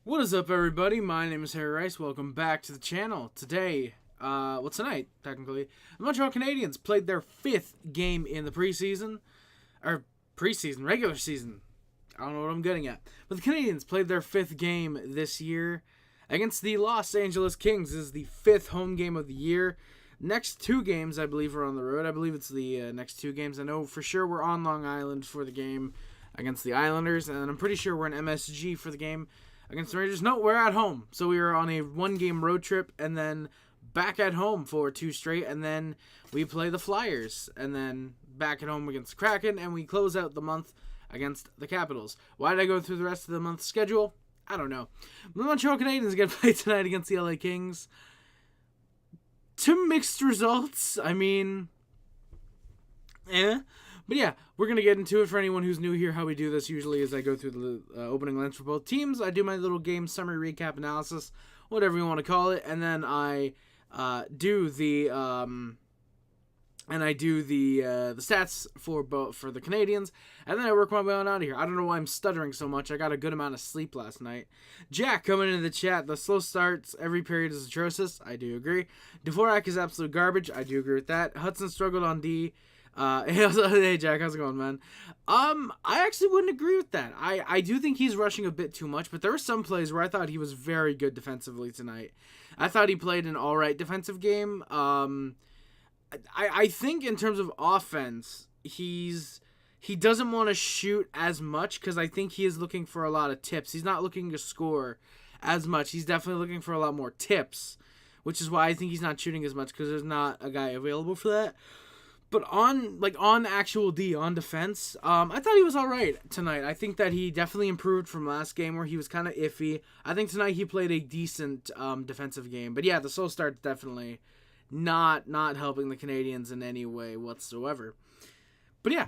What is up, everybody? My name is Harry Rice. Welcome back to the channel. Today, tonight, technically, the Montreal Canadiens played their 5th game in the preseason. Regular season. I don't know what I'm getting at. But the Canadiens played their 5th game this year against the Los Angeles Kings. This is the 5th home game of the year. Next 2 games, I believe, are on the road. I believe it's the next 2 games. I know for sure we're on Long Island for the game against the Islanders, and I'm pretty sure we're in MSG for the game against the Rangers. No, we're at home. So we were on a 1-game road trip and then back at home for 2 straight. And then we play the Flyers. And then back at home against the Kraken. And we close out the month against the Capitals. Why did I go through the rest of the month's schedule? I don't know. The Montreal Canadiens are going to play tonight against the LA Kings. 2 mixed results. I mean, But yeah, we're going to get into it. For anyone who's new here, how we do this usually is I go through the opening lines for both teams. I do my little game summary recap analysis, whatever you want to call it, and then I do the stats for the Canadiens, and then I work my way on out of here. I don't know why I'm stuttering so much. I got a good amount of sleep last night. Jack coming into the chat. The slow starts every period is atrocious. I do agree. Dvorak is absolute garbage. I do agree with that. Hudson struggled on D. Hey Jack, how's it going, man? I actually wouldn't agree with that. I do think he's rushing a bit too much, but there were some plays where I thought he was very good defensively tonight. I thought he played an alright defensive game. I think in terms of offense, he doesn't want to shoot as much because I think he is looking for a lot of tips. He's not looking to score as much. He's definitely looking for a lot more tips, which is why I think he's not shooting as much because there's not a guy available for that. But on actual D, on defense, I thought he was all right tonight. I think that he definitely improved from last game where he was kind of iffy. I think tonight he played a decent defensive game. But yeah, the slow start's definitely not helping the Canadiens in any way whatsoever. But yeah.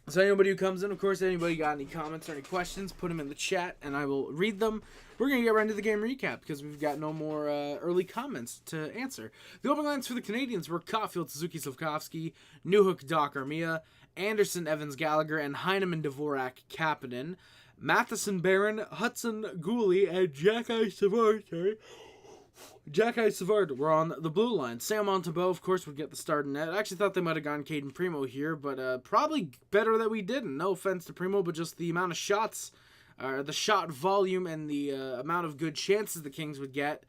So anybody who comes in, of course, anybody got any comments or any questions, put them in the chat, and I will read them. We're going to get right into the game recap because we've got no more early comments to answer. The opening lines for the Canadiens were Caulfield, Suzuki, Slafkovsky, Newhook, Doc, Armia, Anderson, Evans, Gallagher, and Heineman, Dvorak, Kapanen, Matheson, Barron, Hudson, Gooley, and Jack-Eye Savard were on the blue line. Sam Montembeault, of course, would get the start in net. I actually thought they might have gone Caden Primo here, but probably better that we didn't. No offense to Primo, but just the amount of shots, the shot volume, and the amount of good chances the Kings would get.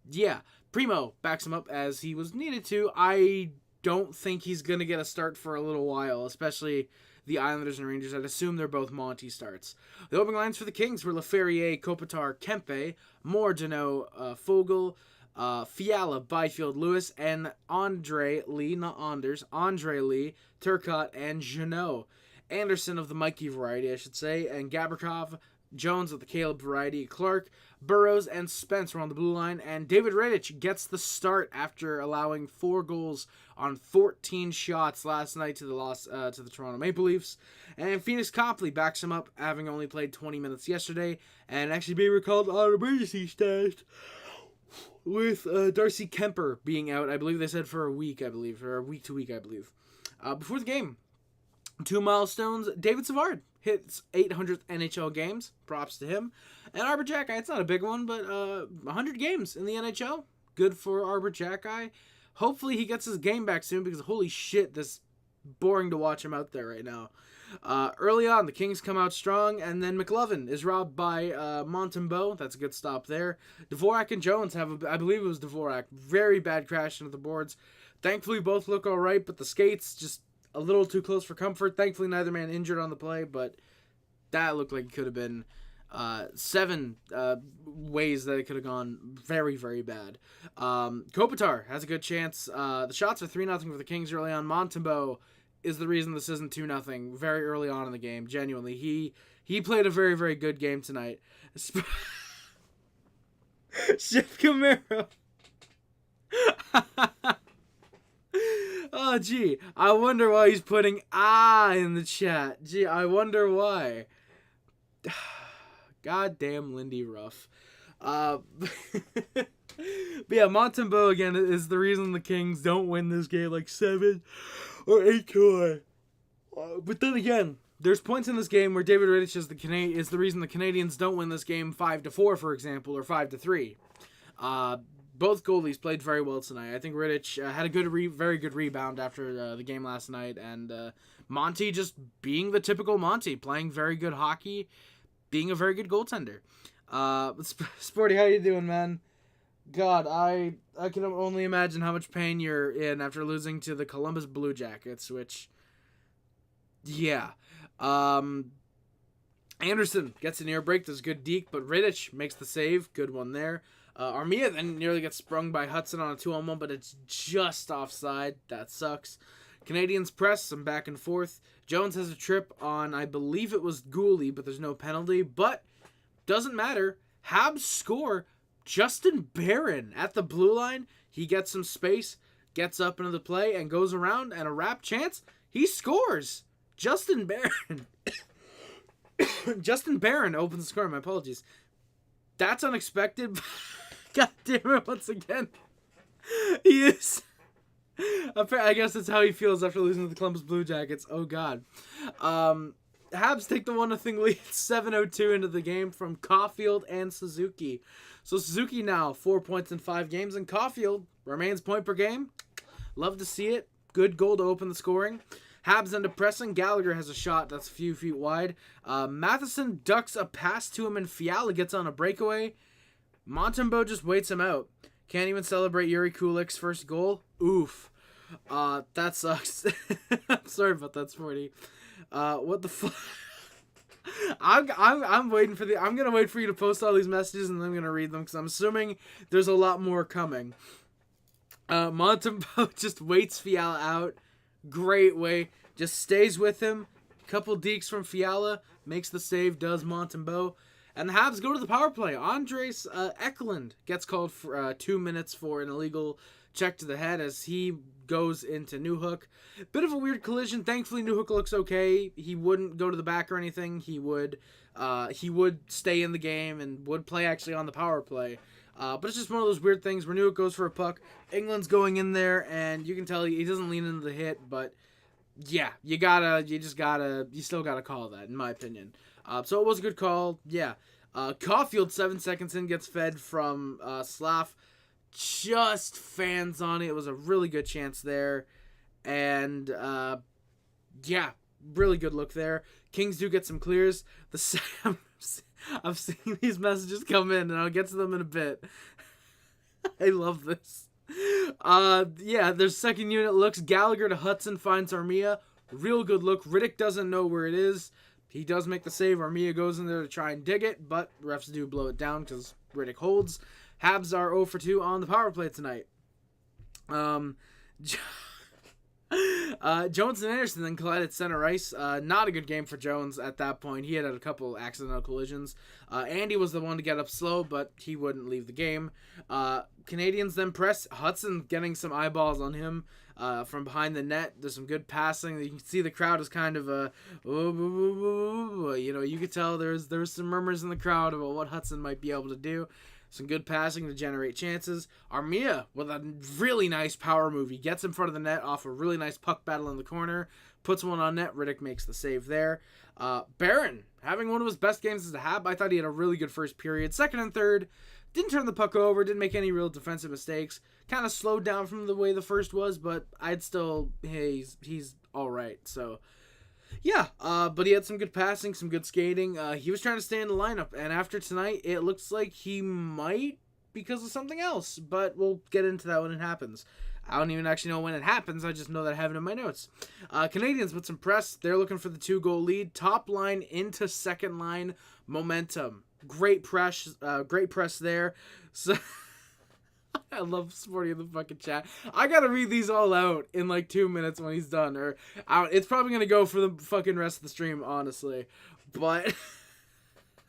Yeah, Primo backs him up as he was needed to. I don't think he's going to get a start for a little while, especially the Islanders and Rangers. I'd assume they're both Monty starts. The opening lines for the Kings were Laferriere, Kopitar, Kempe, Moore, Deneau, Fogle, Fiala, Byfield, Lewis, and Andre Lee, Turcotte, and Jeannot. Anderson of the Mikey variety, I should say, and Gabrikov, Jones of the Caleb variety, Clark, Burrows, and Spence were on the blue line, and David Rittich gets the start after allowing 4 goals on 14 shots last night to the Toronto Maple Leafs, and Phoenix Copley backs him up, having only played 20 minutes yesterday, and actually being recalled on emergency status with Darcy Kemper being out. I believe they said for a week, or week to week, I believe. Before the game, 2 milestones. David Savard hits 800th NHL games. Props to him. And Arbor Jack-Eye, it's not a big one, but 100 games in the NHL. Good for Arbor Jack-Eye. Hopefully he gets his game back soon because holy shit, this boring to watch him out there right now. Early on, the Kings come out strong, and then McLovin is robbed by Montembeault. That's a good stop there. Dvorak and Jones have, I believe it was Dvorak, very bad crash into the boards. Thankfully, both look all right, but the skates just a little too close for comfort. Thankfully, neither man injured on the play, but that looked like it could have been 7 ways that it could have gone very, very bad. Kopitar has a good chance. The shots are 3-0 for the Kings early on. Montembeault is the reason this isn't 2-0 very early on in the game. Genuinely, he played a very, very good game tonight. Chef Camaro. Oh, gee. I wonder why he's putting in the chat. Gee, I wonder why. Goddamn Lindy Ruff. But yeah, Montembeault, again, is the reason the Kings don't win this game like 7 or 8-1. But then again, there's points in this game where David Rittich is the reason the Canadiens don't win this game 5-4, for example, or 5-3. Both goalies played very well tonight. I think Rittich had a very good rebound after the game last night, and Monty just being the typical Monty, playing very good hockey, being a very good goaltender. Sporty, how you doing, man? God, I can only imagine how much pain you're in after losing to the Columbus Blue Jackets, which, yeah. Anderson gets an ear break, does good deke, but Rittich makes the save, good one there. Armia then nearly gets sprung by Hudson on a 2-on-1, but it's just offside. That sucks. Canadiens press, some back and forth. Jones has a trip on, I believe it was Gooley, but there's no penalty. But doesn't matter. Habs score. Justin Barron at the blue line. He gets some space, gets up into the play, and goes around, and a wrap chance. He scores. Justin Barron. Justin Barron opens the score. My apologies. That's unexpected. God damn it, once again. He is. I guess that's how he feels after losing to the Columbus Blue Jackets. Oh, God. Habs take the 1-0 lead, 7:02 into the game from Caulfield and Suzuki. So Suzuki now 4 points in 5 games, and Caulfield remains point per game. Love to see it. Good goal to open the scoring. Habs end up pressing. Gallagher has a shot that's a few feet wide. Matheson ducks a pass to him, and Fiala gets on a breakaway. Montembeault just waits him out. Can't even celebrate Yuri Kulik's first goal. Oof. That sucks. I'm sorry about that, Sporty. What the fuck? I'm waiting for I'm gonna wait for you to post all these messages, and then I'm gonna read them because I'm assuming there's a lot more coming. Montembeault just waits Fiala out. Great way. Just stays with him. Couple dekes from Fiala. Makes the save. Does Montembeault. And the Habs go to the power play. Andres Eklund gets called for 2 minutes for an illegal check to the head as he goes into Newhook. Bit of a weird collision. Thankfully, Newhook looks okay. He wouldn't go to the back or anything. He would stay in the game and would play actually on the power play. But it's just one of those weird things where Newhook goes for a puck. England's going in there, and you can tell he doesn't lean into the hit, but yeah, you still gotta call that, in my opinion. So it was a good call, yeah. Caulfield, 7 seconds in, gets fed from Slav. Just fans on it. It was a really good chance there. And, yeah, really good look there. Kings do get some clears. I'm seeing these messages come in, and I'll get to them in a bit. I love this. Yeah, their second unit looks. Gallagher to Hudson finds Armia. Real good look. Riddick doesn't know where it is. He does make the save. Armia goes in there to try and dig it, but refs do blow it down because Riddick holds. Habs are 0 for 2 on the power play tonight. Jones and Anderson then collided center ice. Not a good game for Jones at that point. He had a couple accidental collisions. Andy was the one to get up slow, but he wouldn't leave the game. Canadiens then press. Hudson getting some eyeballs on him from behind the net. There's some good passing. You can see the crowd is kind of you could tell there's some murmurs in the crowd about what Hudson might be able to do. Some good passing to generate chances. Armia with a really nice power move. He gets in front of the net off a really nice puck battle in the corner. Puts one on net. Riddick makes the save there. Barron having one of his best games as a Hab. I thought he had a really good first period. Second and third, didn't turn the puck over. Didn't make any real defensive mistakes. Kind of slowed down from the way the first was, but I'd still, hey, he's all right. So, yeah, but he had some good passing, some good skating. He was trying to stay in the lineup, and after tonight, it looks like he might because of something else, but we'll get into that when it happens. I don't even actually know when it happens. I just know that I have it in my notes. Canadiens with some press. They're looking for the 2-goal lead. Top line into second line momentum. Great press there. So I love Sporty in the fucking chat. I gotta read these all out in like 2 minutes when he's done. Or it's probably gonna go for the fucking rest of the stream, honestly. But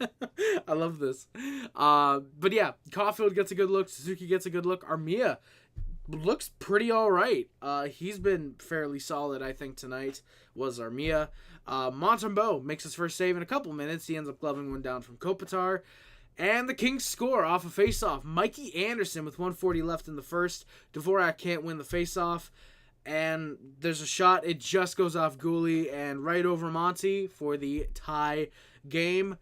I love this. But yeah, Caulfield gets a good look. Suzuki gets a good look. Armia looks pretty all right. He's been fairly solid, I think, tonight, was Armia. Montembeault makes his first save in a couple minutes. He ends up gloving one down from Kopitar. And the Kings score off a faceoff. Mikey Anderson with 1:40 left in the first. Dvorak can't win the faceoff. and there's a shot. It just goes off Gooley and right over Monty for the tie game.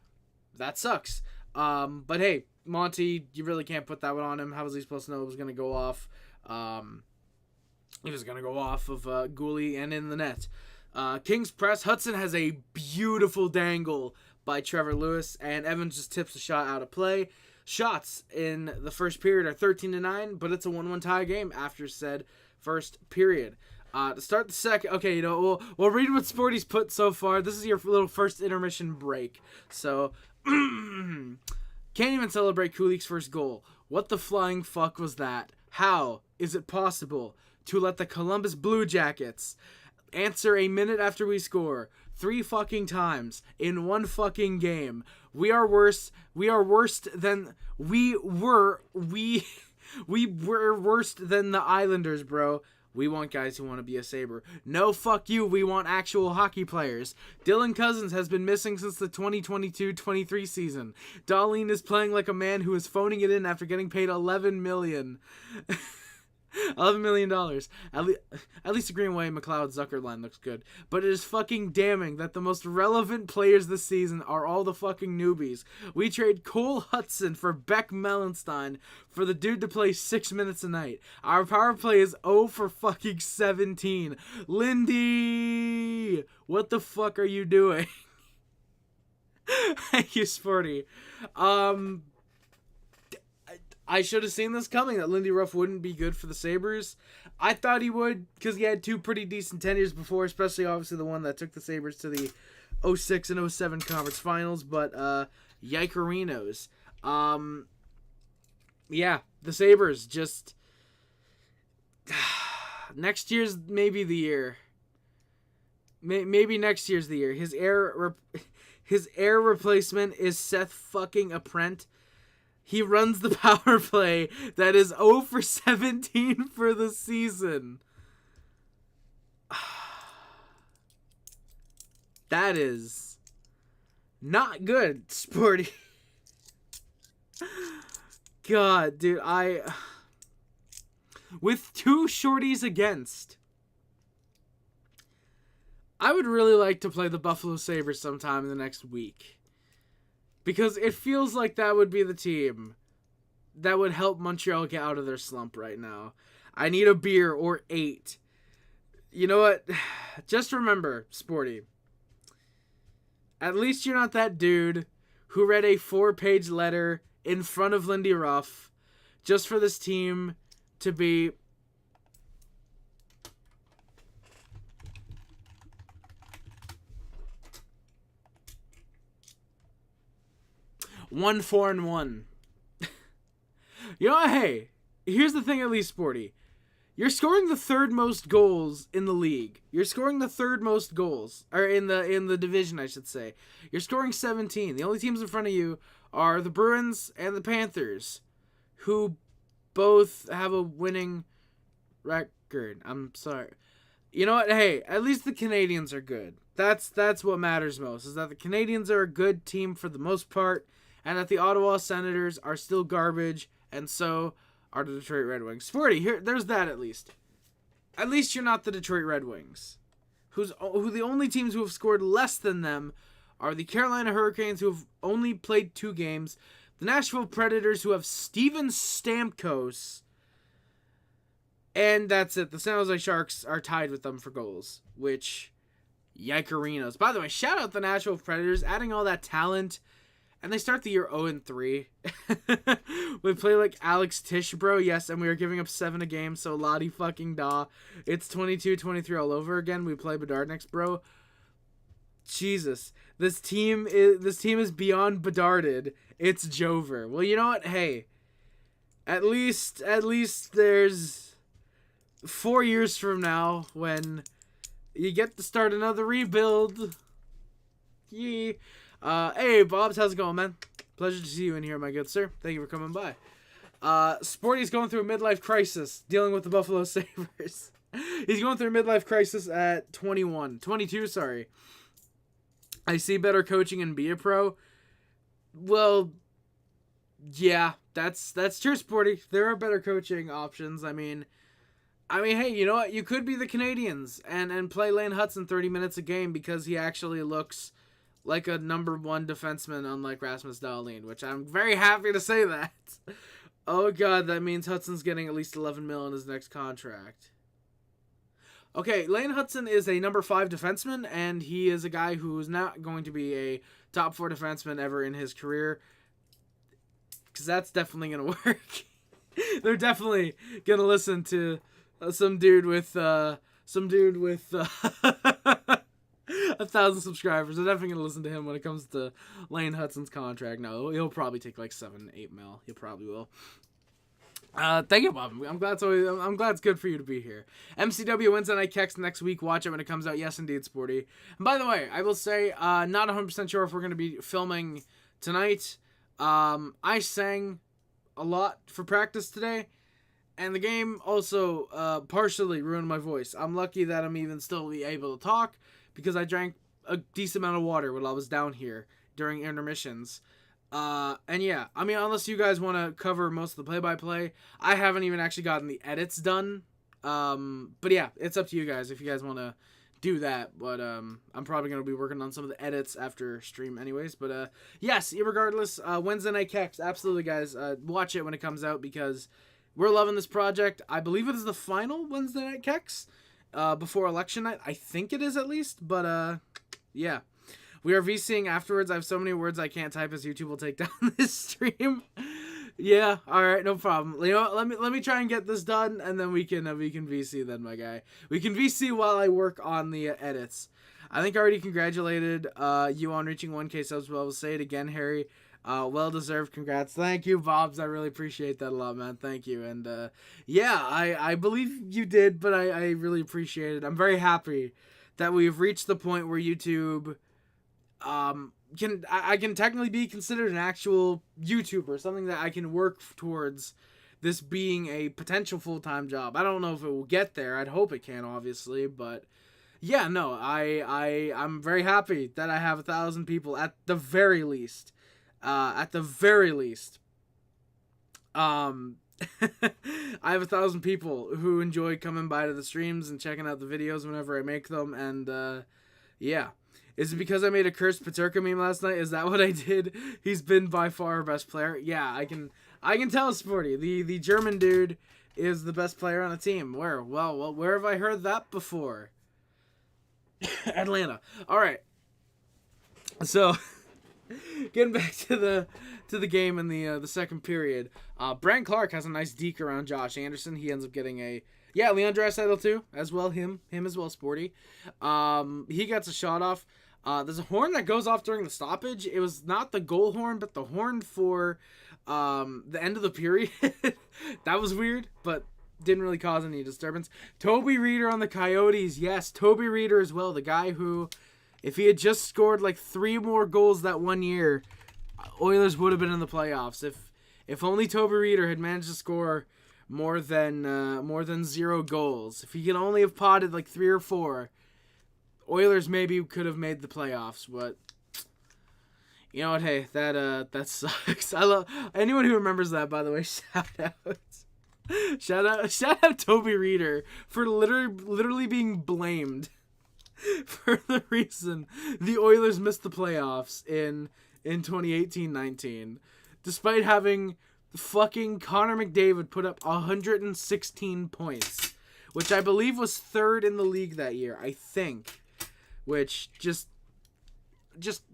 That sucks. But hey, Monty, you really can't put that one on him. How was he supposed to know it was going to go off? He was going to go off of Gooley and in the net. King's Press. Hudson has a beautiful dangle by Trevor Lewis, and Evans just tips the shot out of play. Shots in the first period are 13-9, but it's a 1-1 tie game after said first period. To start the second, okay, we'll read what Sporty's put so far. This is your little first intermission break. So, can't even celebrate Kulik's first goal. What the flying fuck was that? How is it possible to let the Columbus Blue Jackets answer a minute after we score 3 fucking times in 1 fucking game? We are worse than we were worse than the Islanders, bro. We want guys who want to be a Sabre. No, fuck you. We want actual hockey players. Dylan Cousins has been missing since the 2022-23 season. Darlene is playing like a man who is phoning it in after getting paid $11 million. $11 million. At least the Greenway McLeod Zucker line looks good. But it is fucking damning that the most relevant players this season are all the fucking newbies. We trade Cole Hudson for Beck Mellenstein for the dude to play 6 minutes a night. Our power play is 0 for fucking 17. Lindy! What the fuck are you doing? Thank you, Sporty. I should have seen this coming, that Lindy Ruff wouldn't be good for the Sabres. I thought he would, because he had 2 pretty decent tenures before, especially obviously the one that took the Sabres to the 06 and 07 conference finals, but yikerinos. Yeah, the Sabres just... next year's maybe the year. Maybe next year's the year. His heir replacement is Seth fucking Apprent. He runs the power play that is 0 for 17 for the season. That is not good, Sporty. God, dude, with 2 shorties against, I would really like to play the Buffalo Sabres sometime in the next week. Because it feels like that would be the team that would help Montreal get out of their slump right now. I need a beer or 8. You know what? Just remember, Sporty. At least you're not that dude who read a 4-page letter in front of Lindy Ruff just for this team to be... One 4-1. You know what? Hey, here's the thing at least, Sporty. You're scoring the 3rd most goals in the league. You're scoring the 3rd most goals. Or in the division, I should say. You're scoring 17. The only teams in front of you are the Bruins and the Panthers, who both have a winning record. I'm sorry. You know what? Hey, at least the Canadiens are good. That's what matters most, is that the Canadiens are a good team for the most part, and that the Ottawa Senators are still garbage, and so are the Detroit Red Wings. Sporty, there's that at least. At least you're not the Detroit Red Wings, who the only teams who have scored less than them are the Carolina Hurricanes, who have only played 2 games, the Nashville Predators, who have Steven Stamkos, and that's it. The San Jose Sharks are tied with them for goals, which, yikerinos. By the way, shout out the Nashville Predators, adding all that talent. And they start the year 0-3. We play like Alex Tish, bro. Yes, and we are giving up 7 a game, so Lottie fucking da. It's 22-23 all over again. We play Bedard next, bro. Jesus. This team is beyond Bedarded. It's Jover. Well, you know what? Hey. At least there's 4 years from now when you get to start another rebuild. Yeah. Hey, Bobs, how's it going, man? Pleasure to see you in here, my good sir. Thank you for coming by. Sporty's going through a midlife crisis, dealing with the Buffalo Sabres. He's going through a midlife crisis at 22, sorry. I see better coaching and be a pro. Well, yeah, that's true, Sporty. There are better coaching options. I mean, I mean, hey, you know what? You could be the Canadiens and play Lane Hudson 30 minutes a game because he actually looks like a number one defenseman, unlike Rasmus Dahlin, which I'm very happy to say that. Oh, God, that means Hudson's getting at least $11 million in his next contract. Okay, Lane Hudson is a number 5 defenseman, and he is a guy who is not going to be a top 4 defenseman ever in his career, because that's definitely going to work. They're definitely going to listen to some dude with 1,000 subscribers. They're definitely going to listen to him when it comes to Lane Hudson's contract. No, he'll probably take like 7-8 mil. He probably will. Thank you, Bob. I'm glad it's good for you to be here. MCW Wednesday Night Keks next week. Watch it when it comes out. Yes, indeed, Sporty. And by the way, I will say, not 100% sure if we're going to be filming tonight. I sang a lot for practice today, and the game also partially ruined my voice. I'm lucky that I'm even still able to talk because I drank a decent amount of water while I was down here during intermissions. And yeah, I mean, unless you guys want to cover most of the play-by-play, I haven't even actually gotten the edits done. But yeah, it's up to you guys if you guys want to do that. But I'm probably going to be working on some of the edits after stream anyways. But yes, regardless, Wednesday Night Keks, absolutely, guys. Watch it when it comes out because we're loving this project. I believe it is the final Wednesday Night Keks before election night. I think it is at least, but yeah. We are VCing afterwards. I have so many words I can't type as YouTube will take down this stream. Yeah, all right, no problem. You know what, let me try and get this done, and then we can VC then, my guy. We can VC while I work on the edits. I think I already congratulated you on reaching 1K subs. Well, I will say it again, Harry. Well deserved. Congrats. Thank you, Bobs. I really appreciate that a lot, man. Thank you. And yeah, I believe you did, but I really appreciate it. I'm very happy that we've reached the point where YouTube I can technically be considered an actual YouTuber, something that I can work towards this being a potential full-time job. I don't know if it will get there. I'd hope it can, obviously, but yeah, no, I'm very happy that I have 1,000 people at the very least. I have 1,000 people who enjoy coming by to the streams and checking out the videos whenever I make them, and yeah. Is it because I made a cursed Paterka meme last night? Is that what I did? He's been by far our best player. Yeah, I can tell, Sporty. The German dude is the best player on the team. Where? Well, where have I heard that before? Atlanta. All right. So, getting back to the game in the second period. Brand Clark has a nice deke around Josh Anderson. He ends up getting a Leon Draisaitl too, as well. Him as well, Sporty. He gets a shot off. There's a horn that goes off during the stoppage. It was not the goal horn, but the horn for the end of the period. That was weird, but didn't really cause any disturbance. Toby Reeder on the Coyotes. Yes, Toby Reeder as well. The guy who, if he had just scored like 3 more goals that one year, Oilers would have been in the playoffs. If only Toby Reeder had managed to score more than 0 goals. If he could only have potted like 3 or 4, Oilers maybe could have made the playoffs. But you know what? Hey, that sucks. I love anyone who remembers that. By the way, shout out Toby Reeder for literally being blamed for the reason the Oilers missed the playoffs in 2018-19, despite having fucking Connor McDavid put up 116 points, which I believe was 3rd in the league that year, I think. Which just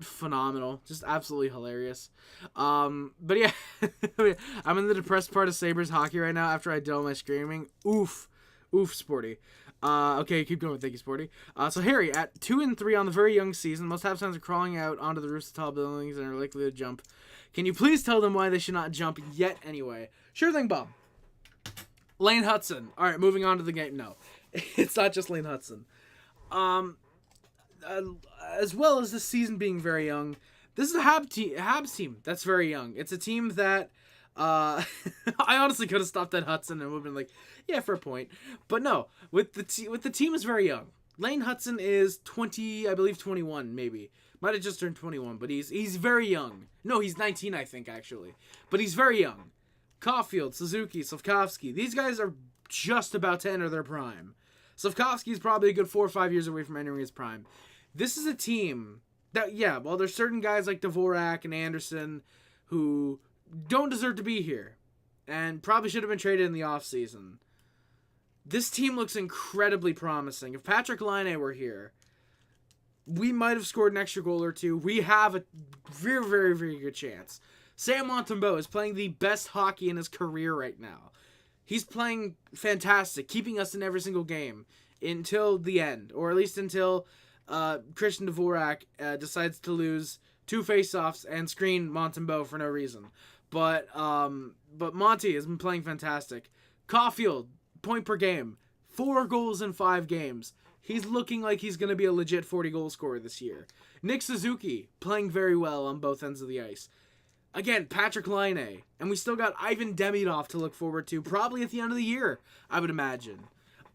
phenomenal, just absolutely hilarious. But yeah, I'm in the depressed part of Sabres hockey right now after I did all my screaming. Oof, Sporty. Okay, keep going. Thank you, Sporty. So Harry, at 2-3 on the very young season, most Habs fans are crawling out onto the roofs of tall buildings and are likely to jump. Can you please tell them why they should not jump yet anyway? Sure thing, Bob. Lane Hudson. All right, moving on to the game. No, it's not just Lane Hudson. As well as this season being very young, this is a Habs team that's very young. It's a team that I honestly could have stopped at Hudson and would have been like, yeah, for a point. But no, with the team is very young. Lane Hudson is 20, I believe 21 maybe. Might have just turned 21, but he's very young. No, he's 19, I think, actually. But he's very young. Caulfield, Suzuki, Slavkovsky, these guys are just about to enter their prime. Slavkovsky's probably a good 4 or 5 years away from entering his prime. This is a team that, well, there's certain guys like Dvorak and Anderson who don't deserve to be here and probably should have been traded in the offseason. This team looks incredibly promising. If Patrik Laine were here, we might have scored an extra goal or two. We have a very, very, very good chance. Sam Montembeault is playing the best hockey in his career right now. He's playing fantastic, keeping us in every single game until the end, or at least until Christian Dvorak decides to lose 2 faceoffs and screen Montembeault for no reason. But Monty has been playing fantastic. Caulfield, point per game, 4 goals in 5 games. He's looking like he's going to be a legit 40-goal scorer this year. Nick Suzuki, playing very well on both ends of the ice. Again, Patrik Laine. And we still got Ivan Demidov to look forward to, probably at the end of the year, I would imagine.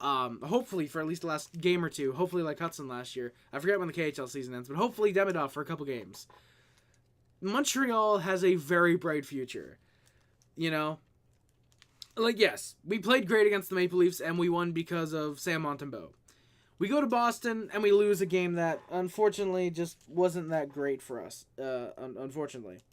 Hopefully for at least the last game or two. Hopefully like Hudson last year. I forget when the KHL season ends, but hopefully Demidov for a couple games. Montreal has a very bright future. You know? Like, yes, we played great against the Maple Leafs, and we won because of Sam Montembeault. We go to Boston, and we lose a game that, unfortunately, just wasn't that great for us. Unfortunately.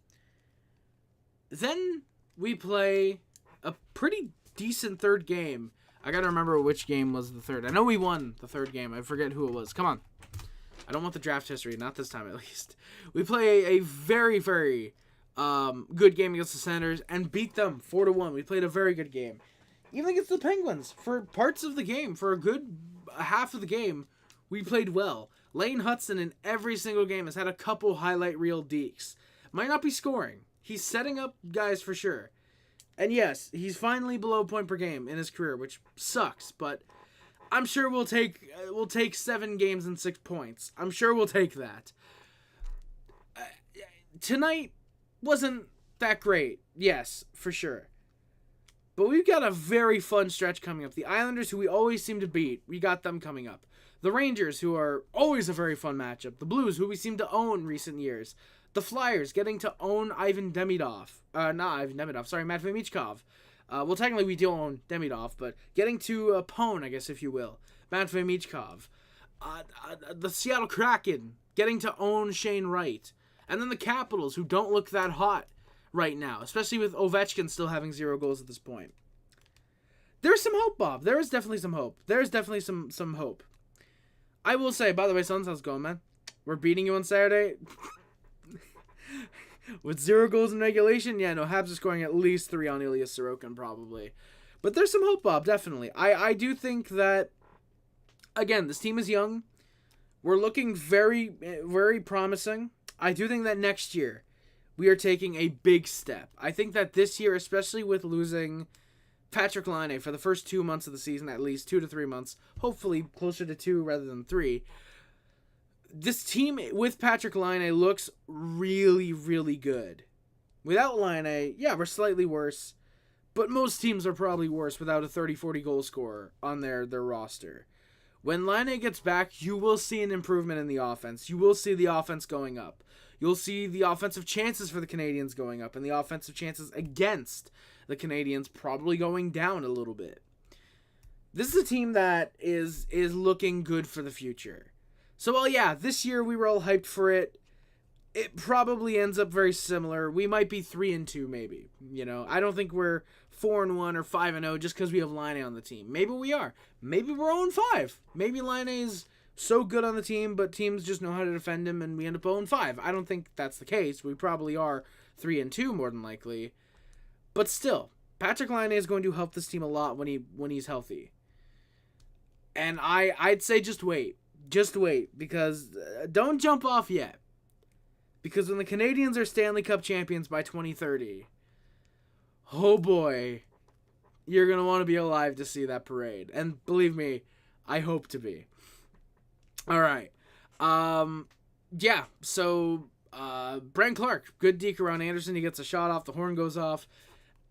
Then we play a pretty decent third game. I gotta remember which game was the third. I know we won the third game. I forget who it was. Come on. I don't want the draft history. Not this time, at least. We play a very, very good game against the Senators and beat them 4-1. We played a very good game. Even against the Penguins, for parts of the game, for a good half of the game, we played well. Lane Hudson in every single game has had a couple highlight reel dekes. Might not be scoring. He's setting up guys for sure. And yes, he's finally below point per game in his career, which sucks, but I'm sure we'll take 7 games and 6 points. I'm sure we'll take that. Tonight wasn't that great. Yes, for sure. But we've got a very fun stretch coming up. The Islanders, who we always seem to beat, we got them coming up. The Rangers, who are always a very fun matchup. The Blues, who we seem to own recent years. The Flyers, getting to own Ivan Demidov. Not Ivan Demidov, sorry, Matvei Michkov. Well, technically we do own Demidov, but getting to pwn, I guess, if you will. Matvei Michkov. The Seattle Kraken, getting to own Shane Wright. And then the Capitals, who don't look that hot right now, especially with Ovechkin still having 0 goals at this point. There's some hope, Bob. There is definitely some hope. There's definitely some hope. I will say, by the way, Suns, how's it going, man? We're beating you on Saturday. With 0 goals in regulation, yeah, no, Habs are scoring at least 3 on Ilya Sorokin, probably. But there's some hope, Bob, definitely. I do think that, again, this team is young. We're looking very, very promising. I do think that next year we are taking a big step. I think that this year, especially with losing Patrik Laine for the first 2 months of the season, at least 2 to 3 months, hopefully closer to 2 rather than 3, this team with Patrik Laine looks really, really good. Without Laine, yeah, we're slightly worse, but most teams are probably worse without a 30-40 goal scorer on their roster. When Laine gets back, you will see an improvement in the offense. You will see the offense going up. You'll see the offensive chances for the Canadiens going up and the offensive chances against the Canadiens probably going down a little bit. This is a team that is looking good for the future. So, well, yeah, this year we were all hyped for it. It probably ends up very similar. We might be 3-2, maybe. You know, I don't think we're 4-1 or 5-0 just because we have Laine on the team. Maybe we are. Maybe we're 0-5. Maybe Laine is so good on the team, but teams just know how to defend him, and we end up 0-5. I don't think that's the case. We probably are 3-2 more than likely. But still, Patrik Laine is going to help this team a lot when he's healthy. And I'd say just wait. Just wait, because don't jump off yet. Because when the Canadiens are Stanley Cup champions by 2030, oh boy, you're going to want to be alive to see that parade. And believe me, I hope to be. All right. Yeah, so Brent Clark, good deke around Anderson. He gets a shot off, the horn goes off.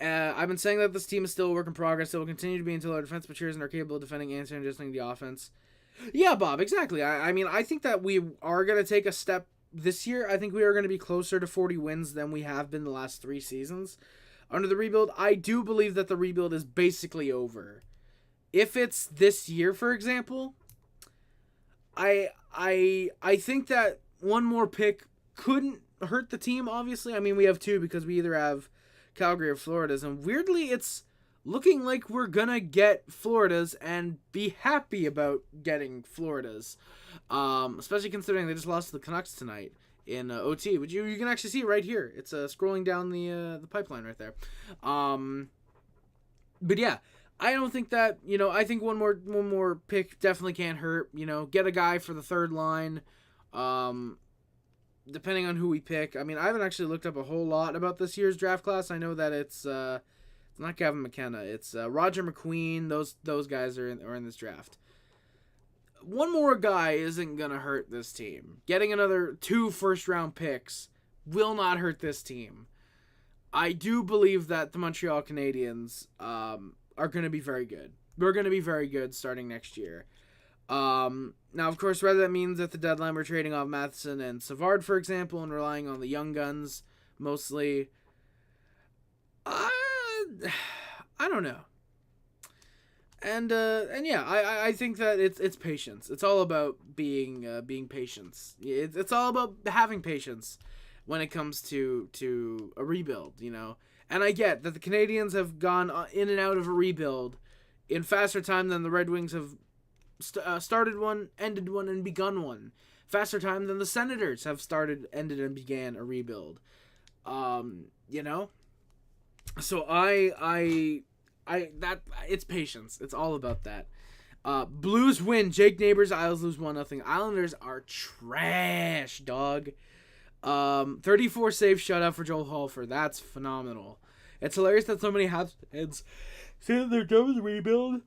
I've been saying that this team is still a work in progress. It will continue to be until our defense matures and are capable of defending and adjusting the offense. Yeah, Bob, exactly. I mean, I think that we are going to take a step this year. I think we are going to be closer to 40 wins than we have been the last 3 seasons. Under the rebuild, I do believe that the rebuild is basically over. If it's this year, for example, I think that one more pick couldn't hurt the team. Obviously, I mean we have two because we either have Calgary or Florida's, and weirdly, it's looking like we're gonna get Florida's and be happy about getting Florida's. Especially considering they just lost to the Canucks tonight in OT, which you can actually see right here. It's scrolling down the pipeline right there. But yeah, I don't think that, I think one more pick definitely can't hurt. Get a guy for the third line. Depending on who we pick. I mean, I haven't actually looked up a whole lot about this year's draft class. I know that it's not Gavin McKenna. It's Roger McQueen. Those guys are in this draft. One more guy isn't going to hurt this team. Getting another 2 first-round picks will not hurt this team. I do believe that the Montreal Canadiens are going to be very good. We're going to be very good starting next year. Now, of course, whether that means at the deadline we're trading off Matheson and Savard, for example, and relying on the young guns mostly, I don't know. And yeah, I think that it's patience. It's all about being patient. It's all about having patience when it comes to a rebuild, And I get that the Canadiens have gone in and out of a rebuild in faster time than the Red Wings have started one, ended one, and begun one. Faster time than the Senators have started, ended, and began a rebuild. So it's patience. It's all about that. Blues win. Jake Neighbors. Isles lose 1-0. Islanders are trash, dog. 34 save shutout for Joel Halford. That's phenomenal. It's hilarious that so many Habs fans say that they're done with the rebuild.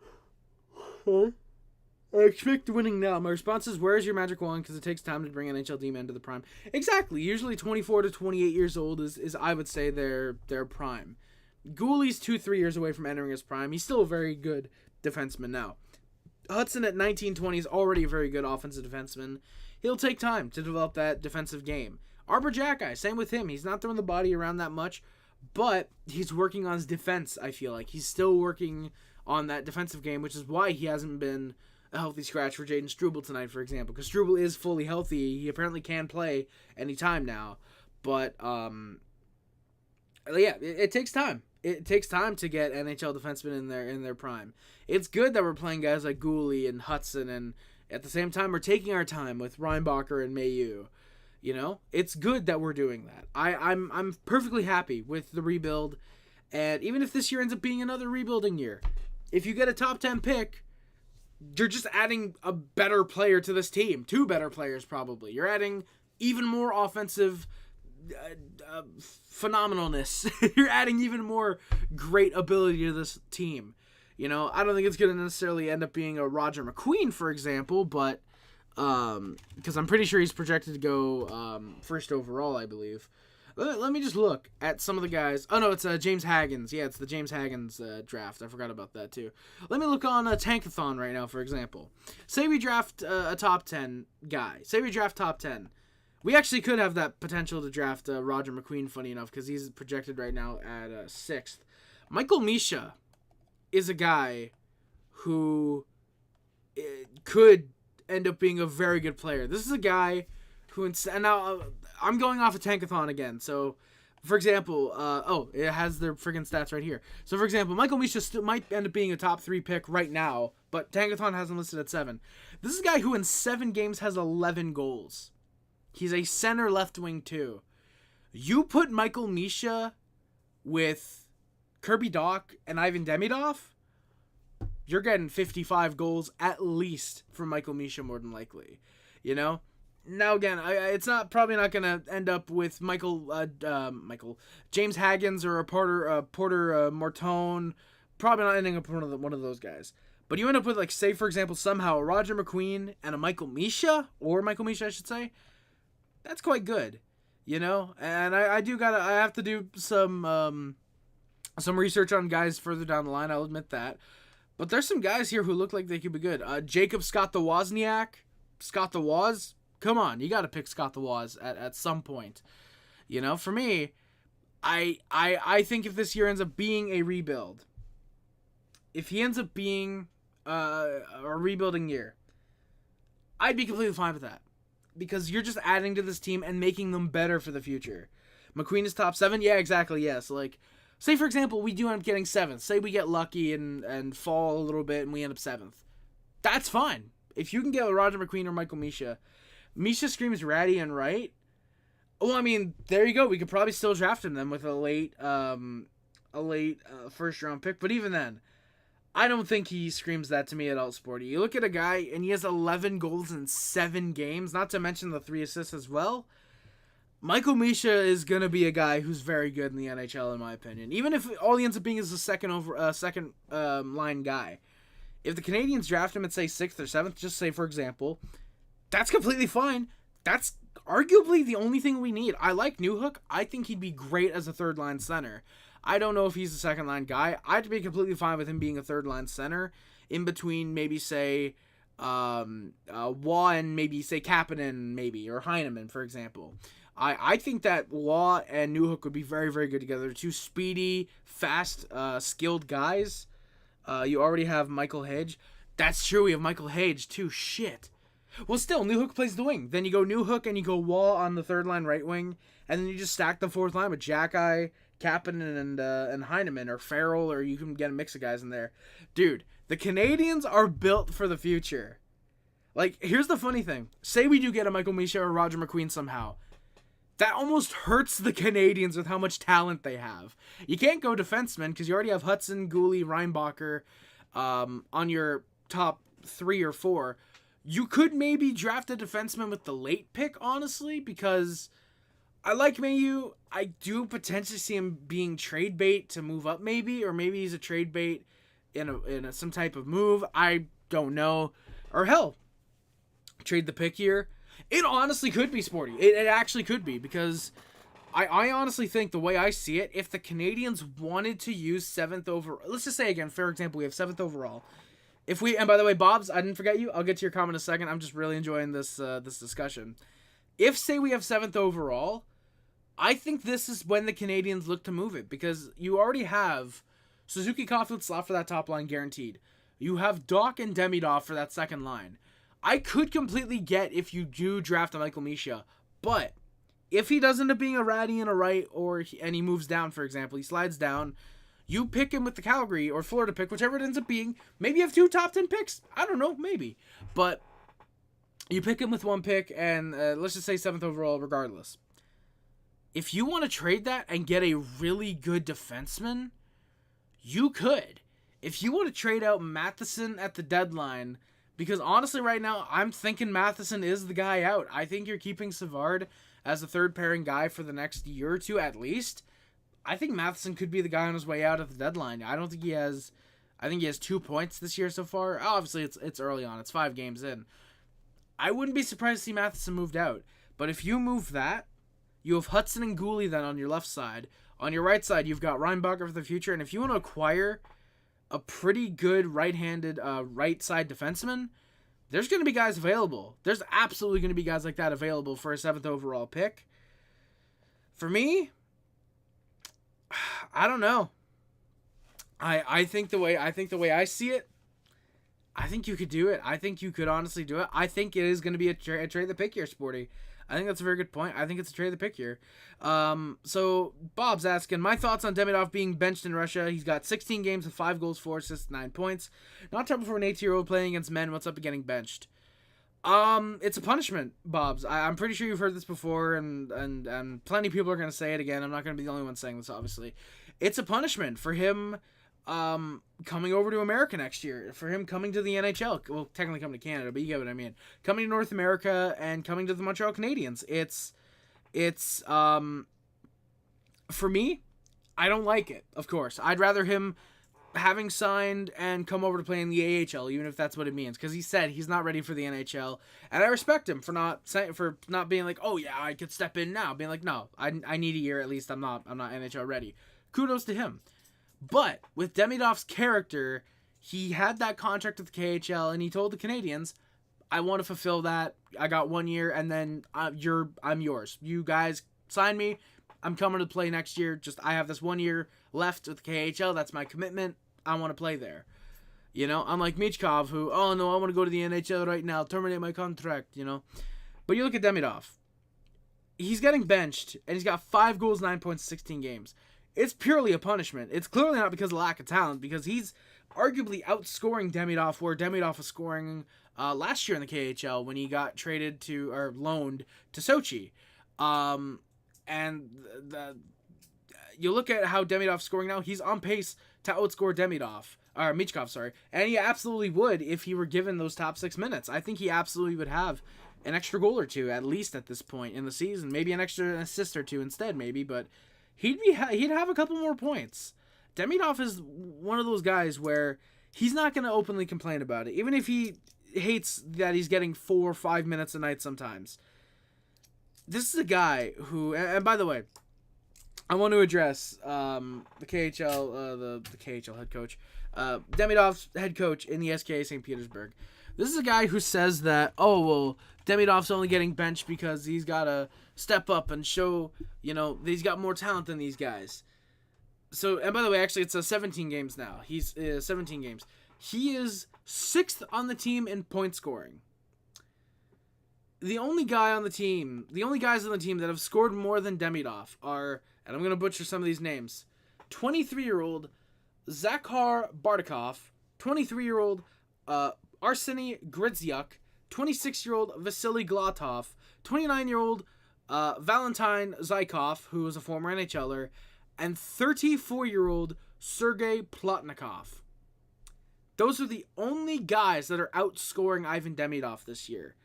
I expect winning now. My response is, where is your magic wand? Because it takes time to bring NHL D-men to the prime. Exactly. Usually 24 to 28 years old is I would say, their prime. Gooley's 2-3 years away from entering his prime. He's still a very good defenseman now. Hudson at 19-20 is already a very good offensive defenseman. He'll take time to develop that defensive game. Arbor Jacki, same with him. He's not throwing the body around that much, but he's working on his defense, I feel like. He's still working on that defensive game, which is why he hasn't been a healthy scratch for Jaden Struble tonight, for example. Because Struble is fully healthy. He apparently can play anytime now. But, yeah, it takes time. It takes time to get NHL defensemen in their prime. It's good that we're playing guys like Gooley and Hudson, and at the same time we're taking our time with Reinbacher and Mailloux. It's good that we're doing that. I'm perfectly happy with the rebuild, and even if this year ends up being another rebuilding year, if you get a top 10 pick, you're just adding a better player to this team. 2 better players probably. You're adding even more offensive phenomenalness. You're adding even more great ability to this team. I don't think it's going to necessarily end up being a Roger McQueen, for example, but because I'm pretty sure he's projected to go first overall, I believe. Let me just look at some of the guys. Oh, no, it's James Haggins. Yeah, it's the James Haggins draft. I forgot about that, too. Let me look on Tankathon right now, for example. Say we draft a top 10 guy. Say we draft top 10. We actually could have that potential to draft Roger McQueen, funny enough, because he's projected right now at 6th. Michael Misha is a guy who could end up being a very good player. This is a guy who, and now I'm going off of Tankathon again. So, for example, it has their friggin' stats right here. So, for example, Michael Misha might end up being a top 3 pick right now, but Tankathon has him listed at 7. This is a guy who in 7 games has 11 goals. He's a center left wing too. You put Michael Misha with Kirby Dach and Ivan Demidov, you're getting 55 goals at least from Michael Misha, more than likely. Now again, it's probably not going to end up with James Haggins or a Porter Mortone. Probably not ending up with one of those guys. But you end up with, say for example, somehow a Roger McQueen and a Michael Misha, I should say. That's quite good, And I have to do some research on guys further down the line. I'll admit that, but there's some guys here who look like they could be good. Jacob Scott the Woz. Come on, you got to pick Scott the Woz at some point. For me, I think if this year ends up being a rebuild, if he ends up being a rebuilding year, I'd be completely fine with that. Because you're just adding to this team and making them better for the future. McQueen is top 7? Yeah, exactly, yes. Like, say, for example, we do end up getting 7th. Say we get lucky and fall a little bit and we end up 7th. That's fine. If you can get Roger McQueen or Michael Misha. Misha screams ratty and right. Well, I mean, there you go. We could probably still draft him then with a late first-round pick. But even then, I don't think he screams that to me at all, Sporty. You look at a guy, and he has 11 goals in 7 games, not to mention the 3 assists as well. Michael Misha is going to be a guy who's very good in the NHL, in my opinion. Even if all he ends up being is a second line guy. If the Canadiens draft him at, say, 6th or 7th, just say, for example, that's completely fine. That's arguably the only thing we need. I like Newhook. I think he'd be great as a third-line center. I don't know if he's a second-line guy. I'd be completely fine with him being a third-line center in between maybe, say, Waugh and maybe, say, Kapanen maybe, or Heineman, for example. I think that Waugh and Newhook would be very, very good together. They're two speedy, fast, skilled guys. You already have Michael Hedge. That's true, we have Michael Hedge, too. Shit. Well, still, Newhook plays the wing. Then you go Newhook and you go Waugh on the third-line right wing, and then you just stack the fourth line with Jackeye, Kapanen, and Heineman, or Farrell, or you can get a mix of guys in there. Dude, the Canadiens are built for the future. Like, here's the funny thing. Say we do get a Michael Misha or Roger McQueen somehow. That almost hurts the Canadiens with how much talent they have. You can't go defenseman because you already have Hudson, Gooley, Reinbacher on your top 3 or 4. You could maybe draft a defenseman with the late pick, honestly, because I like Mayu. I do potentially see him being trade bait to move up maybe, or maybe he's a trade bait in some type of move. I don't know. Or hell, trade the pick here. It honestly could be, Sporty. It actually could be, because I honestly think, the way I see it, if the Canadiens wanted to use 7th overall, let's just say again, for example, we have 7th overall. And by the way, Bobs, I didn't forget you. I'll get to your comment in a second. I'm just really enjoying this discussion. If, say, we have 7th overall, I think this is when the Canadiens look to move it, because you already have Suzuki, Caulfield, slot for that top line guaranteed. You have Doc and Demidov for that second line. I could completely get if you do draft a Michael Misha, but if he does end up being a ratty and a right, and he moves down, for example, he slides down, you pick him with the Calgary or Florida pick, whichever it ends up being. Maybe you have 2 top 10 picks. I don't know, maybe. But you pick him with 1 pick, and let's just say 7th overall regardless. If you want to trade that and get a really good defenseman, you could. If you want to trade out Matheson at the deadline, because honestly right now, I'm thinking Matheson is the guy out. I think you're keeping Savard as a third pairing guy for the next year or 2 at least. I think Matheson could be the guy on his way out at the deadline. I don't think he has... I think he has 2 points this year so far. Obviously, it's early on. It's 5 games in. I wouldn't be surprised to see Matheson moved out. But if you move that, you have Hudson and Gooley then on your left side. On your right side, you've got Reinbacher for the future. And if you want to acquire a pretty good right-handed right side defenseman, there's going to be guys available. There's absolutely going to be guys like that available for a 7th overall pick. For me, I don't know. I think the way I see it, I think you could do it. I think you could honestly do it. I think it is going to be a trade the pick here, Sporty. I think that's a very good point. I think it's a trade the pick here. So Bob's asking, my thoughts on Demidov being benched in Russia. He's got 16 games with 5 goals, 4 assists, 9 points. Not trouble for an 18-year-old playing against men. What's up with getting benched? It's a punishment, Bobs. I'm pretty sure you've heard this before, and plenty of people are going to say it again. I'm not going to be the only one saying this, obviously. It's a punishment for him coming over to America next year, for him coming to the NHL. Well, technically coming to Canada, but you get what I mean. Coming to North America and coming to the Montreal Canadiens. It's for me, I don't like it, of course. I'd rather him having signed and come over to play in the AHL, even if that's what it means, because he said he's not ready for the NHL, and I respect him for not being like, oh yeah, I could step in now, being like, no, I need a year at least. I'm not NHL ready. Kudos to him. But with Demidov's character, he had that contract with the KHL, and he told the Canadiens, I want to fulfill that. I got 1 year, and then I'm yours. You guys sign me. I'm coming to play next year. Just I have this 1 year left with the KHL. That's my commitment. I want to play there. You know, unlike Michkov, who, oh no, I want to go to the NHL right now, terminate my contract, you know. But you look at Demidov. He's getting benched, and he's got 5 goals, 9 points, 16 games. It's purely a punishment. It's clearly not because of lack of talent, because he's arguably outscoring Demidov, where Demidov was scoring last year in the KHL when he got traded to, or loaned to Sochi. And you look at how Demidov's scoring now, he's on pace to outscore Michkov, sorry. And he absolutely would if he were given those top 6 minutes. I think he absolutely would have an extra goal or two, at least at this point in the season. Maybe an extra assist or two instead, maybe. But he'd have a couple more points. Demidov is one of those guys where he's not going to openly complain about it. Even if he hates that he's getting 4 or 5 minutes a night sometimes. This is a guy who... And by the way, I want to address the KHL, the KHL head coach. Demidov's head coach in the SKA St. Petersburg. This is a guy who says that, oh, well, Demidov's only getting benched because he's got to step up and show, you know, that he's got more talent than these guys. So, and by the way, actually, it's 17 games now. He's 17 games. He is 6th on the team in point scoring. The only guys on the team that have scored more than Demidov are, and I'm going to butcher some of these names, 23-year-old Zakhar Bardakov, 23-year-old Arseny Gritzyuk, 26-year-old Vasily Glotov, 29-year-old Valentin Zykov, who is a former NHLer, and 34-year-old Sergei Plotnikov. Those are the only guys that are outscoring Ivan Demidov this year.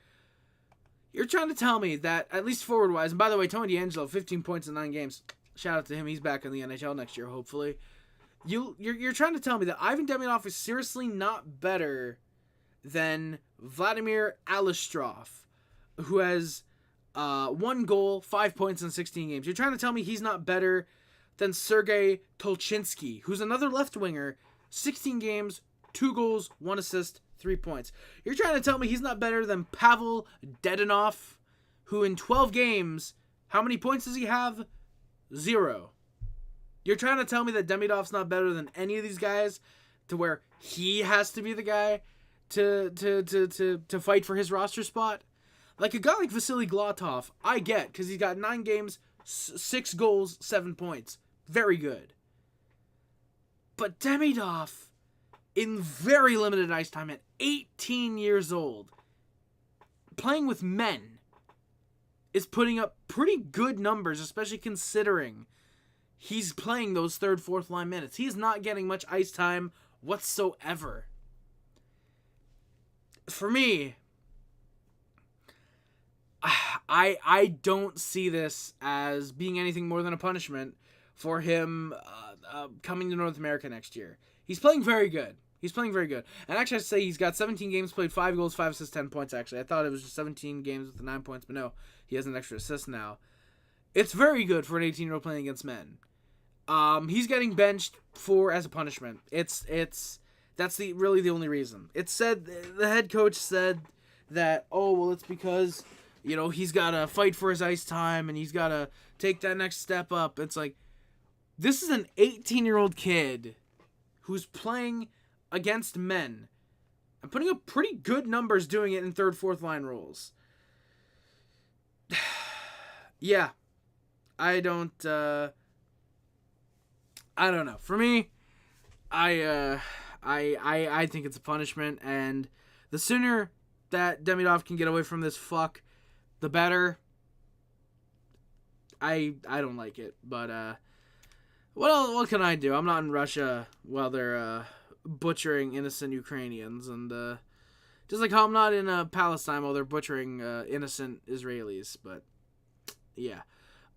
You're trying to tell me that, at least forward-wise, and by the way, Tony DeAngelo, 15 points in 9 games. Shout out to him. He's back in the NHL next year, hopefully. You're trying to tell me that Ivan Demidov is seriously not better than Vladimir Alistrov, who has 1 goal, 5 points in 16 games. You're trying to tell me he's not better than Sergei Tolchinsky, who's another left winger, 16 games, 2 goals, 1 assist, 3 points. You're trying to tell me he's not better than Pavel Dedanov, who in 12 games, how many points does he have? 0. You're trying to tell me that Demidov's not better than any of these guys, to where he has to be the guy to fight for his roster spot? Like a guy like Vasily Glotov, I get, because he's got 9 games, 6 goals, 7 points. Very good. But Demidov, in very limited ice time at 18 years old, playing with men, is putting up pretty good numbers, especially considering he's playing those 3rd, 4th line minutes. He's not getting much ice time whatsoever. For me, I don't see this as being anything more than a punishment for him coming to North America next year. He's playing very good. And actually, I'd say he's got 17 games played, 5 goals, 5 assists, 10 points, actually. I thought it was just 17 games with the 9 points, but no, he has an extra assist now. It's very good for an 18-year-old playing against men. He's getting benched as a punishment. That's really the only reason. It said, the head coach said that, oh, well, it's because, you know, he's got to fight for his ice time and he's got to take that next step up. It's like, this is an 18-year-old kid who's playing against men and putting up pretty good numbers doing it in 3rd, 4th line roles. Yeah. I don't know. For me, I think it's a punishment, and the sooner that Demidov can get away from this fuck, the better. I don't like it, but what can I do? I'm not in Russia while they're butchering innocent Ukrainians, and just like how I'm not in Palestine while they're butchering innocent Israelis. But yeah,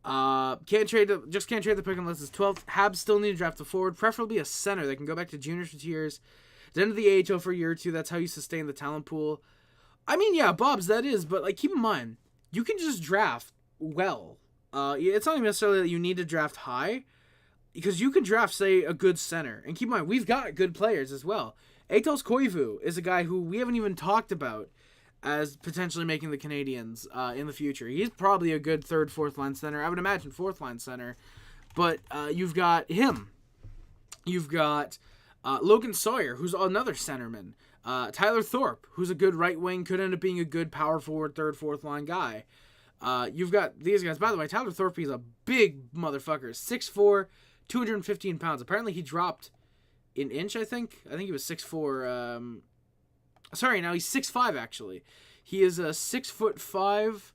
can't trade the pick unless it's 12th. Habs still need to draft a forward, preferably a center that can go back to juniors for 2 years, then to the AHL for a year or two. That's how you sustain the talent pool. I mean, yeah, Bob's that is, but like keep in mind, you can just draft well. It's not even necessarily that you need to draft high, because you can draft, say, a good center. And keep in mind, we've got good players as well. Atos Koivu is a guy who we haven't even talked about as potentially making the Canadiens in the future. He's probably a good 3rd, 4th line center. I would imagine 4th line center. But you've got him. You've got Logan Sawyer, who's another centerman. Tyler Thorpe, who's a good right wing, could end up being a good power forward, third, fourth line guy. You've got these guys. By the way, Tyler Thorpe is a big motherfucker. 6'4", 215 pounds. Apparently he dropped an inch, I think. I think he was 6'4". Sorry, now he's 6'5", actually. He is a 6'5".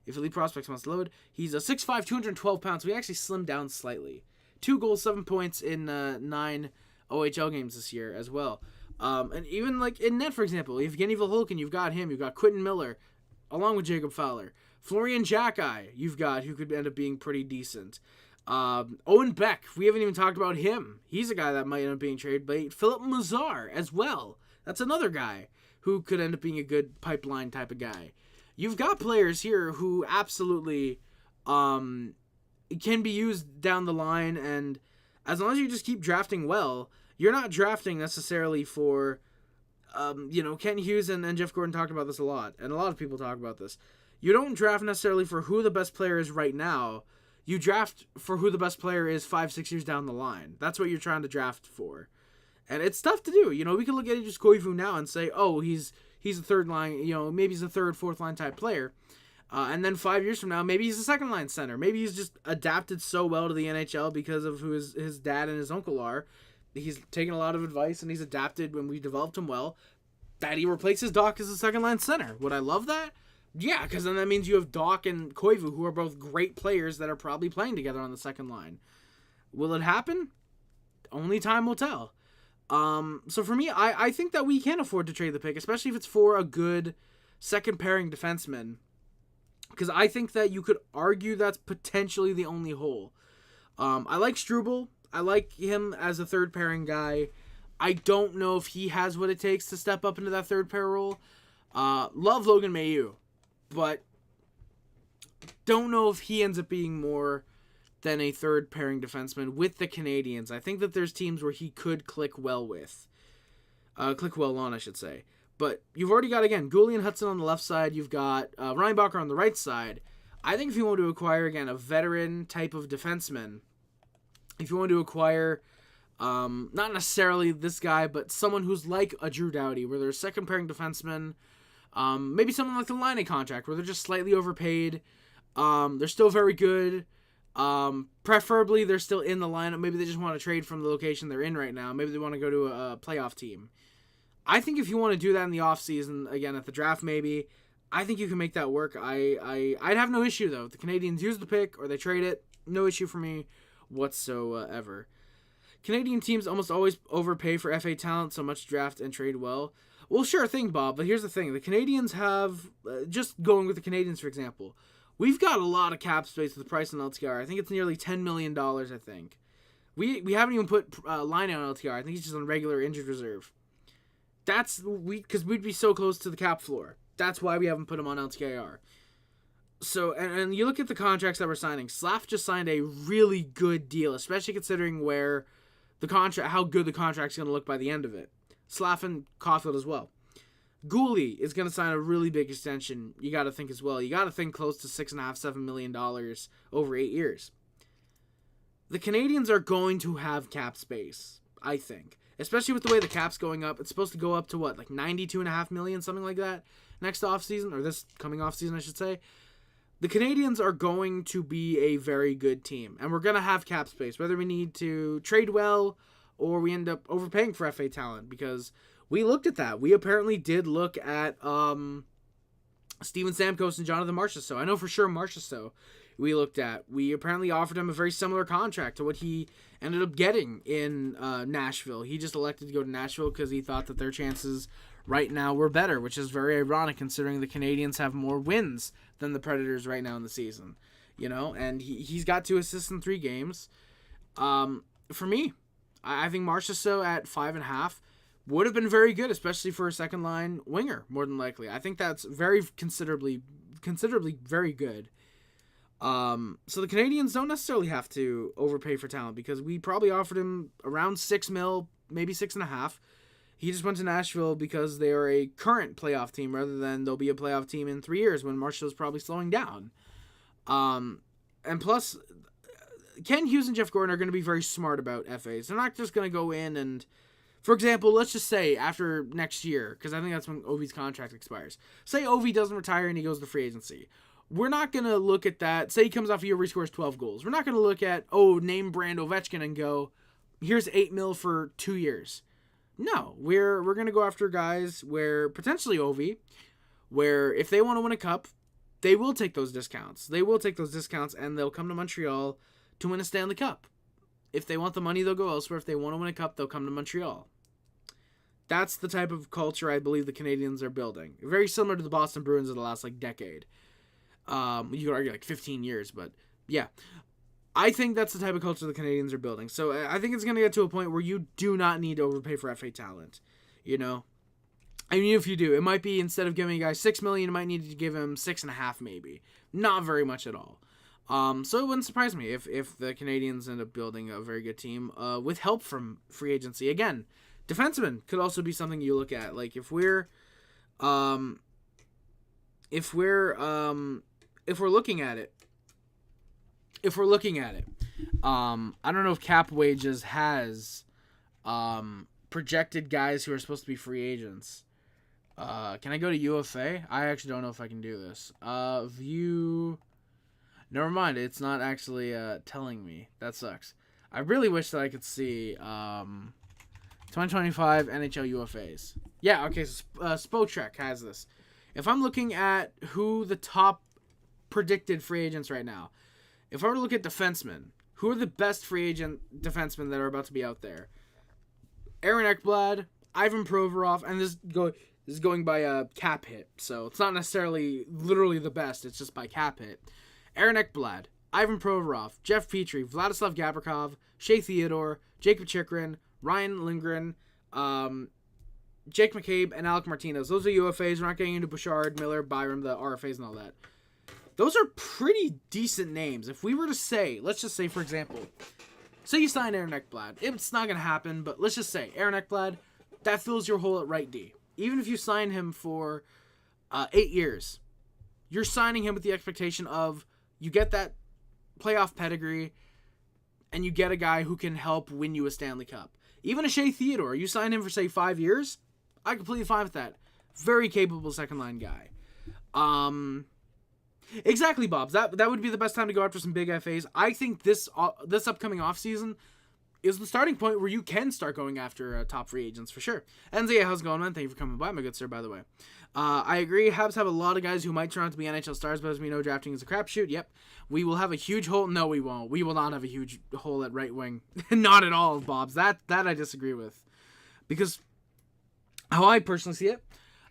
If Elite Prospects wants to load, he's a 6'5", 212 pounds. So he actually slimmed down slightly. 2 goals, 7 points in 9 OHL games this year as well. And even like in net, for example, Evgeny Volholkin, you've got him. You've got Quentin Miller, along with Jacob Fowler. Florian Jacki, you've got, who could end up being pretty decent. Owen Beck, we haven't even talked about him. He's a guy that might end up being traded. But Philip Mazar as well. That's another guy who could end up being a good pipeline type of guy. You've got players here who absolutely can be used down the line, and as long as you just keep drafting well, you're not drafting necessarily for, Ken Hughes and Jeff Gordon talked about this a lot, and a lot of people talk about this. You don't draft necessarily for who the best player is right now. You draft for who the best player is 5-6 years down the line. That's what you're trying to draft for. And it's tough to do. We can look at Aegis Koivu now and say, oh, he's a third line, maybe he's a third, fourth line type player. And then 5 years from now, maybe he's a second line center. Maybe he's just adapted so well to the NHL because of who his dad and his uncle are. He's taken a lot of advice and he's adapted when we developed him well, that he replaces Doc as a second line center. Would I love that? Yeah, because then that means you have Doc and Koivu, who are both great players that are probably playing together on the second line. Will it happen? Only time will tell. So for me, I think that we can afford to trade the pick, especially if it's for a good second pairing defenseman. Because I think that you could argue that's potentially the only hole. I like Struble. I like him as a third pairing guy. I don't know if he has what it takes to step up into that third pair role. Love Logan Mailloux, but don't know if he ends up being more than a third pairing defenseman with the Canadiens. I think that there's teams where he could click well on, I should say. But you've already got, again, Gouli and Hudson on the left side. You've got Ryan Bacher on the right side. I think if you want to acquire, again, a veteran type of defenseman, if you want to acquire, not necessarily this guy, but someone who's like a Drew Doughty, where they're a second pairing defenseman, maybe someone like the Laine contract, where they're just slightly overpaid. They're still very good. Preferably they're still in the lineup. Maybe they just want to trade from the location they're in right now. Maybe they want to go to a playoff team. I think if you want to do that in the offseason, again, at the draft maybe, I think you can make that work. I'd have no issue, though. If the Canadiens use the pick or they trade it, no issue for me whatsoever. Canadian teams almost always overpay for FA talent, so much draft and trade well. Well, sure thing, Bob, but here's the thing. The Canadiens have, just going with the Canadiens, for example, we've got a lot of cap space with the price on LTR. I think it's nearly $10 million, I think. We haven't even put Laine on LTR. I think he's just on regular injured reserve. Because we'd be so close to the cap floor. That's why we haven't put him on LTIR. So, and you look at the contracts that we're signing. Slav just signed a really good deal, especially considering where how good the contract's going to look by the end of it. Slav and Caulfield as well. Gouli is going to sign a really big extension. You got to think as well. You got to think close to $6.5-7 million over 8 years. The Canadiens are going to have cap space, I think. Especially with the way the cap's going up. It's supposed to go up to what, like $92.5 million, something like that, next offseason, or this coming offseason, I should say. The Canadiens are going to be a very good team, and we're going to have cap space, whether we need to trade well or we end up overpaying for FA talent, because we looked at that. We apparently did look at Steven Stamkos and Jonathan Marchessault. I know for sure Marchessault we looked at. We apparently offered him a very similar contract to what he ended up getting in Nashville. He just elected to go to Nashville because he thought that their chances right now were better, which is very ironic considering the Canadiens have more wins than the Predators right now in the season. And he's got 2 assists in 3 games. For me, I think Marchessault at 5.5 would have been very good, especially for a second line winger, more than likely. I think that's very considerably very good. So the Canadiens don't necessarily have to overpay for talent because we probably offered him around $6 million, maybe 6.5. He just went to Nashville because they are a current playoff team rather than they'll be a playoff team in 3 years when Marshall's probably slowing down. And plus, Ken Hughes and Jeff Gordon are going to be very smart about FAs. They're not just going to go in and For example, let's just say after next year, because I think that's when Ovi's contract expires. Say Ovi doesn't retire and he goes to free agency. We're not going to look at that. Say he comes off a year where he scores 12 goals. We're not going to look at, name brand Ovechkin and go, here's $8 million for 2 years. No, we're going to go after guys where potentially Ovi, where if they want to win a cup, they will take those discounts. They will take those discounts and they'll come to Montreal to win a Stanley Cup. If they want the money, they'll go elsewhere. If they want to win a cup, they'll come to Montreal. That's the type of culture I believe the Canadiens are building. Very similar to the Boston Bruins of the last decade. You could argue 15 years, but yeah. I think that's the type of culture the Canadiens are building. So I think it's going to get to a point where you do not need to overpay for FA talent. You know? I mean, if you do, it might be instead of giving a guy $6 million, you might need to give him $6.5 maybe. Not very much at all. So it wouldn't surprise me if the Canadiens end up building a very good team with help from free agency. Again, defensemen could also be something you look at. Like if we're looking at it, I don't know if Cap Wages has projected guys who are supposed to be free agents. Can I go to UFA? I actually don't know if I can do this. View. Never mind. It's not actually telling me. That sucks. I really wish that I could see 2025 NHL UFAs. Yeah. Okay. So Spotrek has this. If I'm looking at who the top predicted free agents right now, if I were to look at defensemen, who are the best free agent defensemen that are about to be out there? Aaron Ekblad, Ivan Provorov, and this is going by a cap hit, so it's not necessarily literally the best. It's just by cap hit. Aaron Ekblad, Ivan Provorov, Jeff Petrie, Vladislav Gavrikov, Shea Theodore, Jacob Chikrin, Ryan Lindgren, Jake McCabe, and Alec Martinez. Those are UFAs. We're not getting into Bouchard, Miller, Byram, the RFAs, and all that. Those are pretty decent names. If we were to say, let's just say, for example, say you sign Aaron Ekblad. It's not going to happen, but let's just say Aaron Ekblad, that fills your hole at right D. Even if you sign him for 8 years, you're signing him with the expectation of you get that playoff pedigree and you get a guy who can help win you a Stanley Cup. Even a Shea Theodore, you sign him for, say, 5 years, I'm completely fine with that. Very capable second-line guy. Exactly, Bobs. That would be the best time to go after some big FAs. I think this upcoming offseason is the starting point where you can start going after top free agents for sure. Enzia, how's it going, man? Thank you for coming by, my good sir, by the way. I agree. Habs have a lot of guys who might turn out to be NHL stars, but as we know, drafting is a crapshoot. Yep. We will have a huge hole. No, we won't. We will not have a huge hole at right wing. Not at all, Bobs. That I disagree with. Because how I personally see it,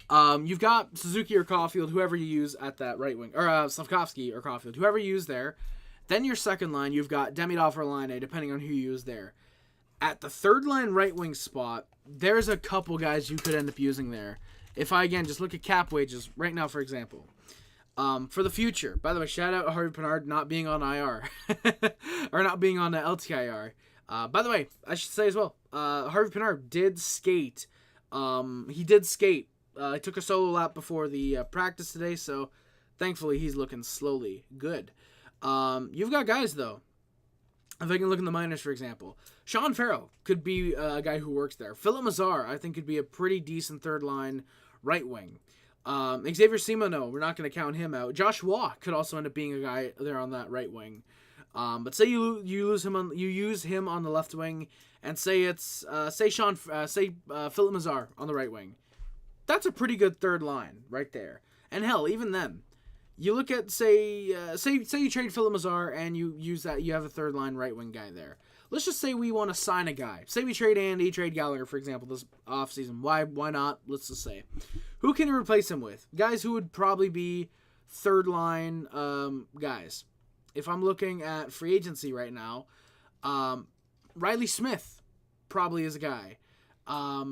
you've got Suzuki or Caulfield, whoever you use at that right wing, or Slavkovsky or Caulfield, whoever you use there. Then your second line, you've got Demidov or Laine, depending on who you use there. At the third line right wing spot, there's a couple guys you could end up using there. If I, again, just look at cap wages right now, for example. For the future, by the way, shout out Harvey Pinard not being on IR. or not being on the LTIR. By the way, I should say as well, Harvey Pinard did skate. He did skate. I took a solo lap before the practice today, so thankfully he's looking slowly good. You've got guys, though. If I can look in the minors, for example, Sean Farrell could be a guy who works there. Philip Mazar, I think, could be a pretty decent third-line right wing. Xavier Simoneau, we're not going to count him out. Josh Waugh could also end up being a guy there on that right wing. But say you use him on the left wing, and say it's Philip Mazar on the right wing. That's a pretty good third line right there. And hell, even then, you look at say you trade Philip Mazar and you use that, you have a third line right wing guy there. Let's just say we want to sign a guy. Say we trade Andy, trade Gallagher, for example, this offseason. Why not? Let's just say. Who can you replace him with? Guys who would probably be third line guys. If I'm looking at free agency right now, Riley Smith probably is a guy. I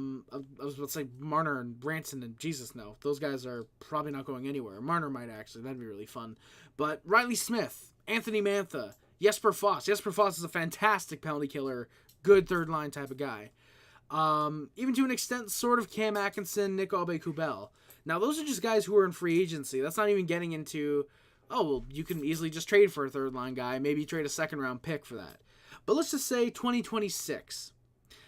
was about to say Marner and Branson and Jesus, no. Those guys are probably not going anywhere. Marner might actually. That'd be really fun. But Riley Smith, Anthony Mantha, Jesper Foss. Jesper Foss is a fantastic penalty killer, good third line type of guy. Even to an extent, sort of Cam Atkinson, Nick Aube-Kubel. Now, those are just guys who are in free agency. That's not even getting into, you can easily just trade for a third line guy. Maybe trade a second round pick for that. But let's just say 2026.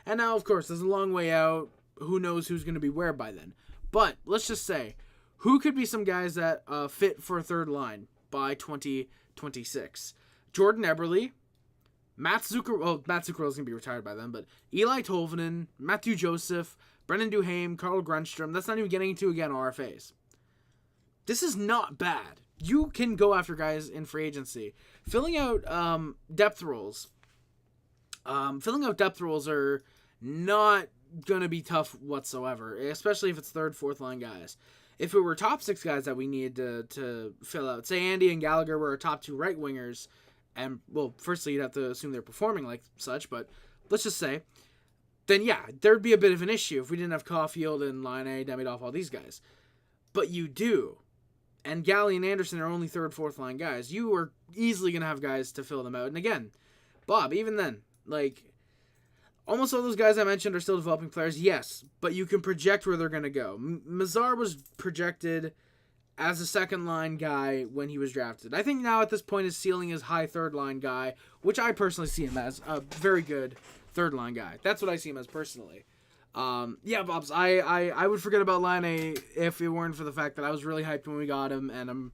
And now, of course, there's a long way out. Who knows who's going to be where by then? But let's just say, who could be some guys that fit for a third line by 2026? Jordan Eberle, Matt Zuccarello. Well, Matt Zuccarello's going to be retired by then, but Eli Tolvanen, Matthew Joseph, Brendan Duhaime, Carl Grunstrom. That's not even getting into, again, RFAs. This is not bad. You can go after guys in free agency. Filling out depth roles. Filling out depth roles are not going to be tough whatsoever, especially if it's third, fourth line guys. If it were top six guys that we need to fill out, say Andy and Gallagher were our top two right wingers, and, well, firstly, you'd have to assume they're performing like such, but let's just say, then yeah, there'd be a bit of an issue if we didn't have Caulfield and Laine, Demidov, all these guys. But you do. And Galley and Anderson are only third, fourth line guys. You are easily going to have guys to fill them out. And again, Bob, even then, like, almost all those guys I mentioned are still developing players, yes, but you can project where they're going to go. Mazar was projected as a second line guy when he was drafted. I think now at this point his ceiling is high third line guy, which I personally see him as a very good third line guy. That's what I see him as personally. Yeah, Bobs, I would forget about Laine if it weren't for the fact that I was really hyped when we got him, and I'm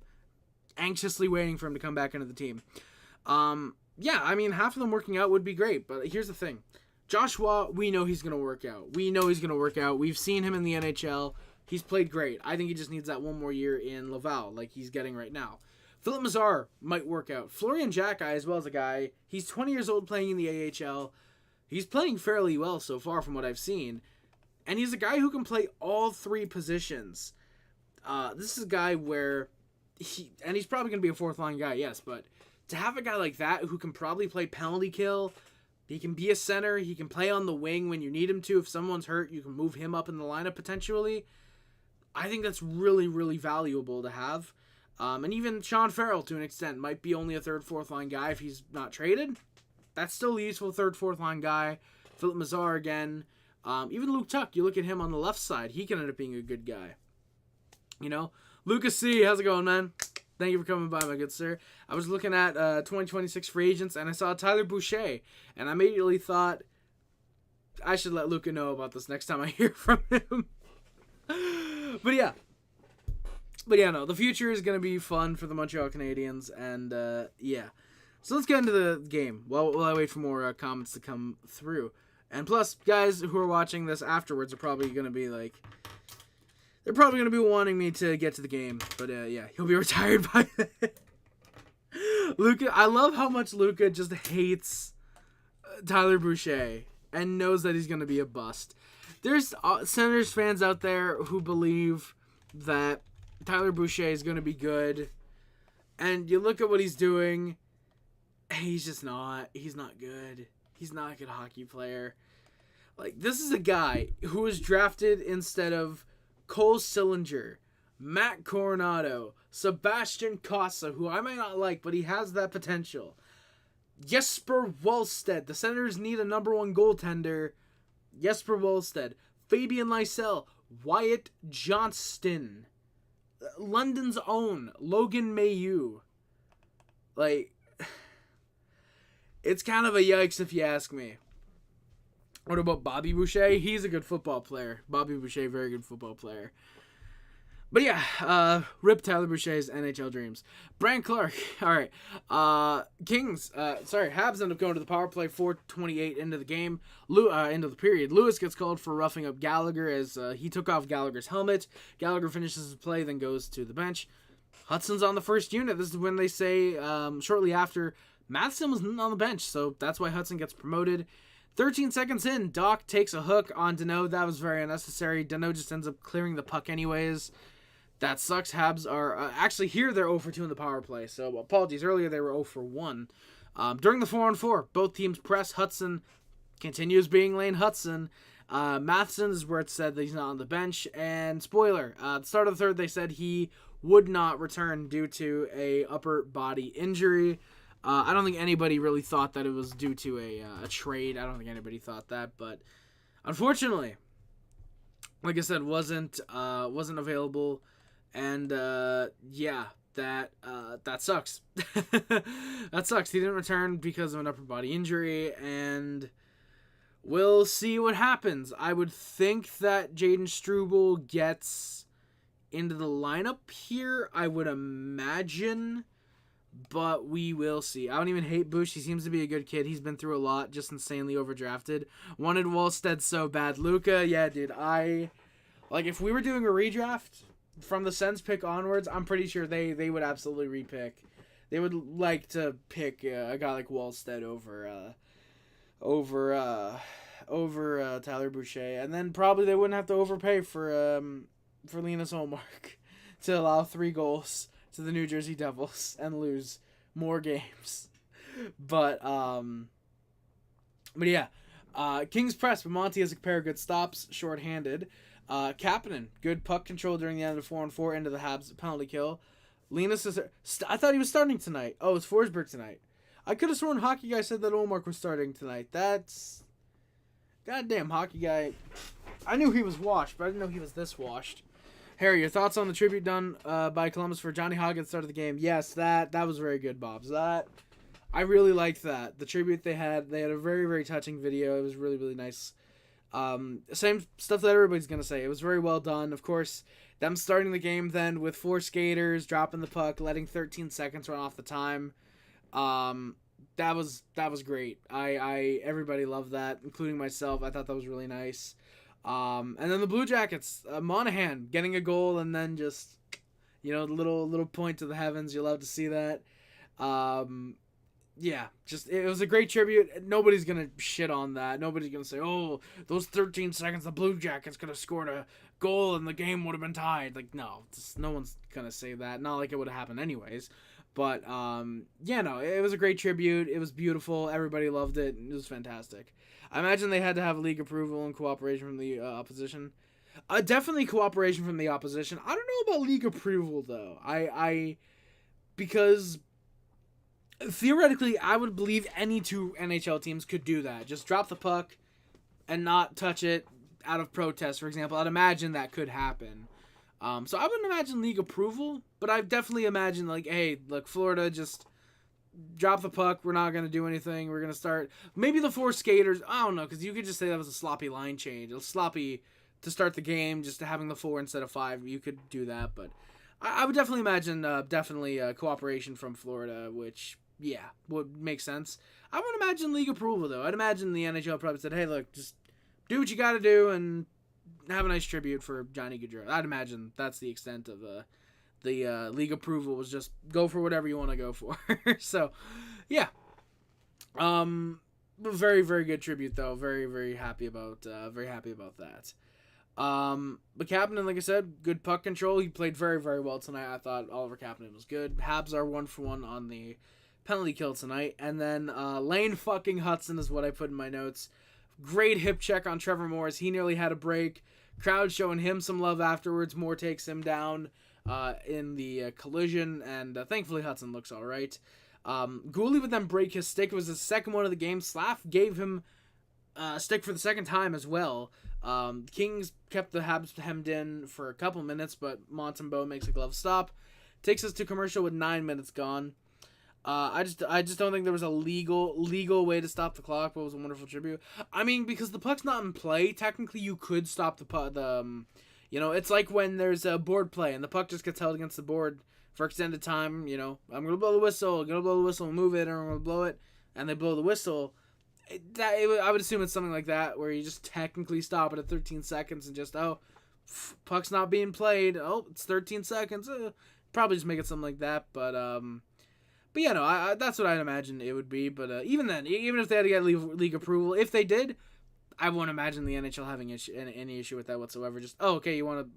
anxiously waiting for him to come back into the team. Yeah, I mean, half of them working out would be great, but here's the thing. Joshua, we know he's going to work out. We've seen him in the NHL. He's played great. I think he just needs that one more year in Laval, like he's getting right now. Philip Mazar might work out. Florian Jacki, as well as a guy, he's 20 years old playing in the AHL. He's playing fairly well so far from what I've seen. And he's a guy who can play all three positions. This is a guy where he's probably going to be a fourth line guy, yes, but to have a guy like that who can probably play penalty kill, he can be a center, he can play on the wing when you need him to. If someone's hurt, you can move him up in the lineup potentially. I think that's really, really valuable to have. And even Sean Farrell, to an extent, might be only a third, fourth line guy if he's not traded. That's still a useful third, fourth line guy. Philip Mazar again. Even Luke Tuck, you look at him on the left side, he can end up being a good guy. You know? Lucas C., how's it going, man? Thank you for coming by, my good sir. I was looking at 2026 free agents, and I saw Tyler Boucher, and I immediately thought, I should let Luca know about this next time I hear from him. But yeah, no, the future is going to be fun for the Montreal Canadiens, and yeah. So let's get into the game while I wait for more comments to come through. And plus, guys who are watching this afterwards are probably going to be like, they're probably going to be wanting me to get to the game. But yeah, he'll be retired by then. Luca, I love how much Luca just hates Tyler Boucher and knows that he's going to be a bust. There's Senators fans out there who believe that Tyler Boucher is going to be good. And you look at what he's doing, he's just not. He's not good. He's not a good hockey player. Like, this is a guy who was drafted instead of Cole Sillinger, Matt Coronado, Sebastian Cossa, who I might not like, but he has that potential. Jesper Wallstedt. The Senators need a number one goaltender. Jesper Wallstedt. Fabian Lysell. Wyatt Johnston. London's own Logan Mailloux. Like, it's kind of a yikes if you ask me. What about Bobby Boucher? He's a good football player. Bobby Boucher, very good football player. But yeah, rip Tyler Boucher's NHL dreams. Brian Clark. All right. Habs end up going to the power play 4:28 into the game. Into the period. Lewis gets called for roughing up Gallagher as he took off Gallagher's helmet. Gallagher finishes his play, then goes to the bench. Hudson's on the first unit. This is when they say shortly after Matheson was on the bench, so that's why Hudson gets promoted. 13 seconds in, Doc takes a hook on Danault. That was very unnecessary. Danault just ends up clearing the puck anyways. That sucks. Habs are actually here. They're 0 for 2 in the power play. So apologies. Earlier they were 0 for 1. During the 4-on-4, both teams press. Hudson continues being Lane Hudson. Matheson is where it said that he's not on the bench. And spoiler, at the start of the third, they said he would not return due to a upper body injury. I don't think anybody really thought that it was due to a trade. I don't think anybody thought that, but unfortunately, like I said, wasn't available, and yeah, that sucks. That sucks. He didn't return because of an upper body injury, and We'll see what happens. I would think that Jaden Struble gets into the lineup here, I would imagine, but we will see. I don't even hate Bush. He seems to be a good kid. He's been through a lot, just insanely overdrafted. Wanted Wallstead so bad. Luka, yeah, dude, if we were doing a redraft from the Sens pick onwards, I'm pretty sure they would absolutely repick. They would like to pick a guy like Wallstead over Tyler Boucher, and then probably they wouldn't have to overpay for Linus Olmark to allow 3 goals to the New Jersey Devils and lose more games. But yeah, King's Press, but Monty has a pair of good stops, shorthanded. Kapanen, good puck control during the end of 4-on-4 into the Habs penalty kill. Linus is. I thought he was starting tonight. Oh, it's Forsberg tonight. I could have sworn Hockey Guy said that Olmark was starting tonight. That's goddamn Hockey Guy. I knew he was washed, but I didn't know he was this washed. Harry, your thoughts on the tribute done by Columbus for Johnny Hogg at the start of the game? Yes, that was very good, Bobs. I really liked that. The tribute they had a very, very touching video. It was really, really nice. Same stuff that everybody's going to say. It was very well done. Of course, them starting the game then with 4 skaters, dropping the puck, letting 13 seconds run off the time. That was great. Everybody loved that, including myself. I thought that was really nice. And then the Blue Jackets, Monahan getting a goal and then just, the little point to the heavens. You love to see that. Yeah, just it was a great tribute. Nobody's gonna shit on that. Nobody's gonna say, "Oh, those 13 seconds, the Blue Jackets could have scored a goal and the game would have been tied." Like, no, no one's gonna say that. Not like it would have happened anyways. But it was a great tribute. It was beautiful. Everybody loved it. It was fantastic. I imagine they had to have league approval and cooperation from the opposition. Definitely cooperation from the opposition. I don't know about league approval though. Because theoretically, I would believe any 2 NHL teams could do that. Just drop the puck and not touch it out of protest, for example. I'd imagine that could happen. So I wouldn't imagine league approval, but I definitely imagine, hey, look, Florida, just drop the puck. We're not going to do anything. We're going to start. Maybe the 4 skaters. I don't know, because you could just say that was a sloppy line change. It was sloppy to start the game, just having the 4 instead of 5. You could do that, but I would definitely imagine cooperation from Florida, which, yeah, would make sense. I wouldn't imagine league approval, though. I'd imagine the NHL probably said, hey, look, just do what you got to do and have a nice tribute for Johnny Gaudreau. I'd imagine that's the extent of the league approval, was just go for whatever you want to go for. So, yeah. Very, very good tribute, though. Very, very happy about that. But Kapanen, like I said, good puck control. He played very, very well tonight. I thought Oliver Kapanen was good. Habs are 1-for-1 on the penalty kill tonight. And then Lane fucking Hudson is what I put in my notes. Great hip check on Trevor Morris. He nearly had a break. Crowd showing him some love afterwards. Moore takes him down in the collision, and thankfully Hudson looks all right. Gooley would then break his stick. It was the second one of the game. Slav gave him a stick for the second time as well. Kings kept the Habs hemmed in for a couple minutes, but Montembeault makes a glove stop. Takes us to commercial with 9 minutes gone. I just don't think there was a legal way to stop the clock, but it was a wonderful tribute. I mean, because the puck's not in play, technically you could stop the puck. It's like when there's a board play and the puck just gets held against the board for extended time. I'm gonna blow the whistle, move it, or I'm gonna blow it, and they blow the whistle. I would assume it's something like that, where you just technically stop it at 13 seconds and just puck's not being played. Oh, it's 13 seconds. Probably just make it something like that, but yeah, no, that's what I'd imagine it would be. But even then, even if they had to get league approval, if they did, I won't imagine the NHL having any issue with that whatsoever. Just, okay, you want to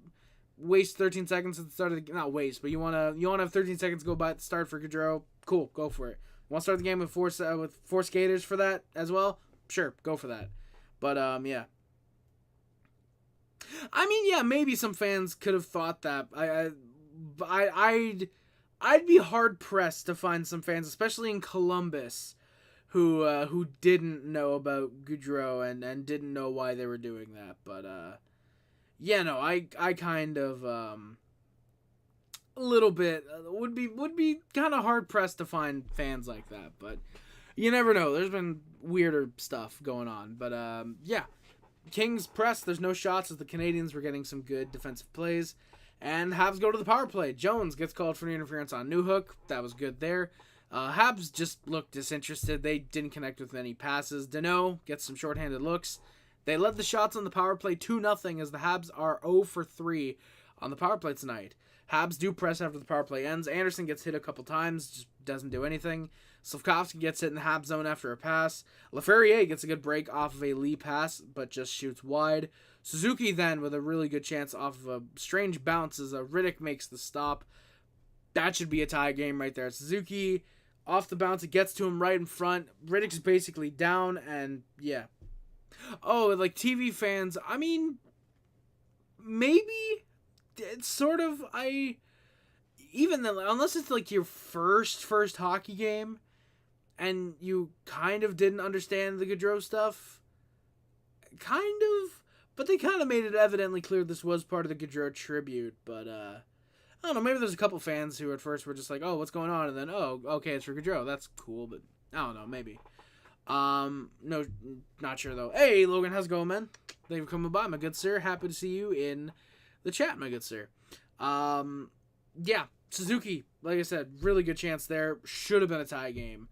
waste 13 seconds at the start of the game? Not waste, but you want to have 13 seconds go by at the start for Gaudreau? Cool, go for it. Want to start the game with 4 skaters for that as well? Sure, go for that. But yeah. I mean, yeah, maybe some fans could have thought that. I'd be hard pressed to find some fans, especially in Columbus, who didn't know about Gaudreau and didn't know why they were doing that. But yeah, no, I kind of a little bit would be kind of hard pressed to find fans like that. But You never know. There's been weirder stuff going on. But, yeah. Kings press. There's no shots as the Canadiens were getting some good defensive plays. And Habs go to the power play. Jones gets called for an interference on Newhook. That was good there. Habs just looked disinterested. They didn't connect with any passes. Danault gets some shorthanded looks. They led the shots on the power play 2-0 as the Habs are 0 for 3 on the power play tonight. Habs do press after the power play ends. Anderson gets hit a couple times, just doesn't do anything. Slavkovsky gets hit in the Habs zone after a pass. Laferriere gets a good break off of a Lee pass, but just shoots wide. Suzuki then with a really good chance off of a strange bounce as Riddick makes the stop. That should be a tie game right there. Suzuki off the bounce, it gets to him right in front. Riddick's basically down, and yeah. Oh, like TV fans, I mean, maybe it's sort of, even then, unless it's like your first hockey game and you kind of didn't understand the Gaudreau stuff, kind of, but they kind of made it evidently clear this was part of the Gaudreau tribute. But I don't know, maybe there's a couple fans who at first were just like, oh, what's going on, and then, oh, okay, it's for Gaudreau, that's cool. But I don't know, maybe. No, not sure though. Hey, Logan, how's it going, man? Thank you for coming by, my good sir. Happy to see you in the chat, my good sir. Yeah, Suzuki, like I said, really good chance there. Should have been a tie game.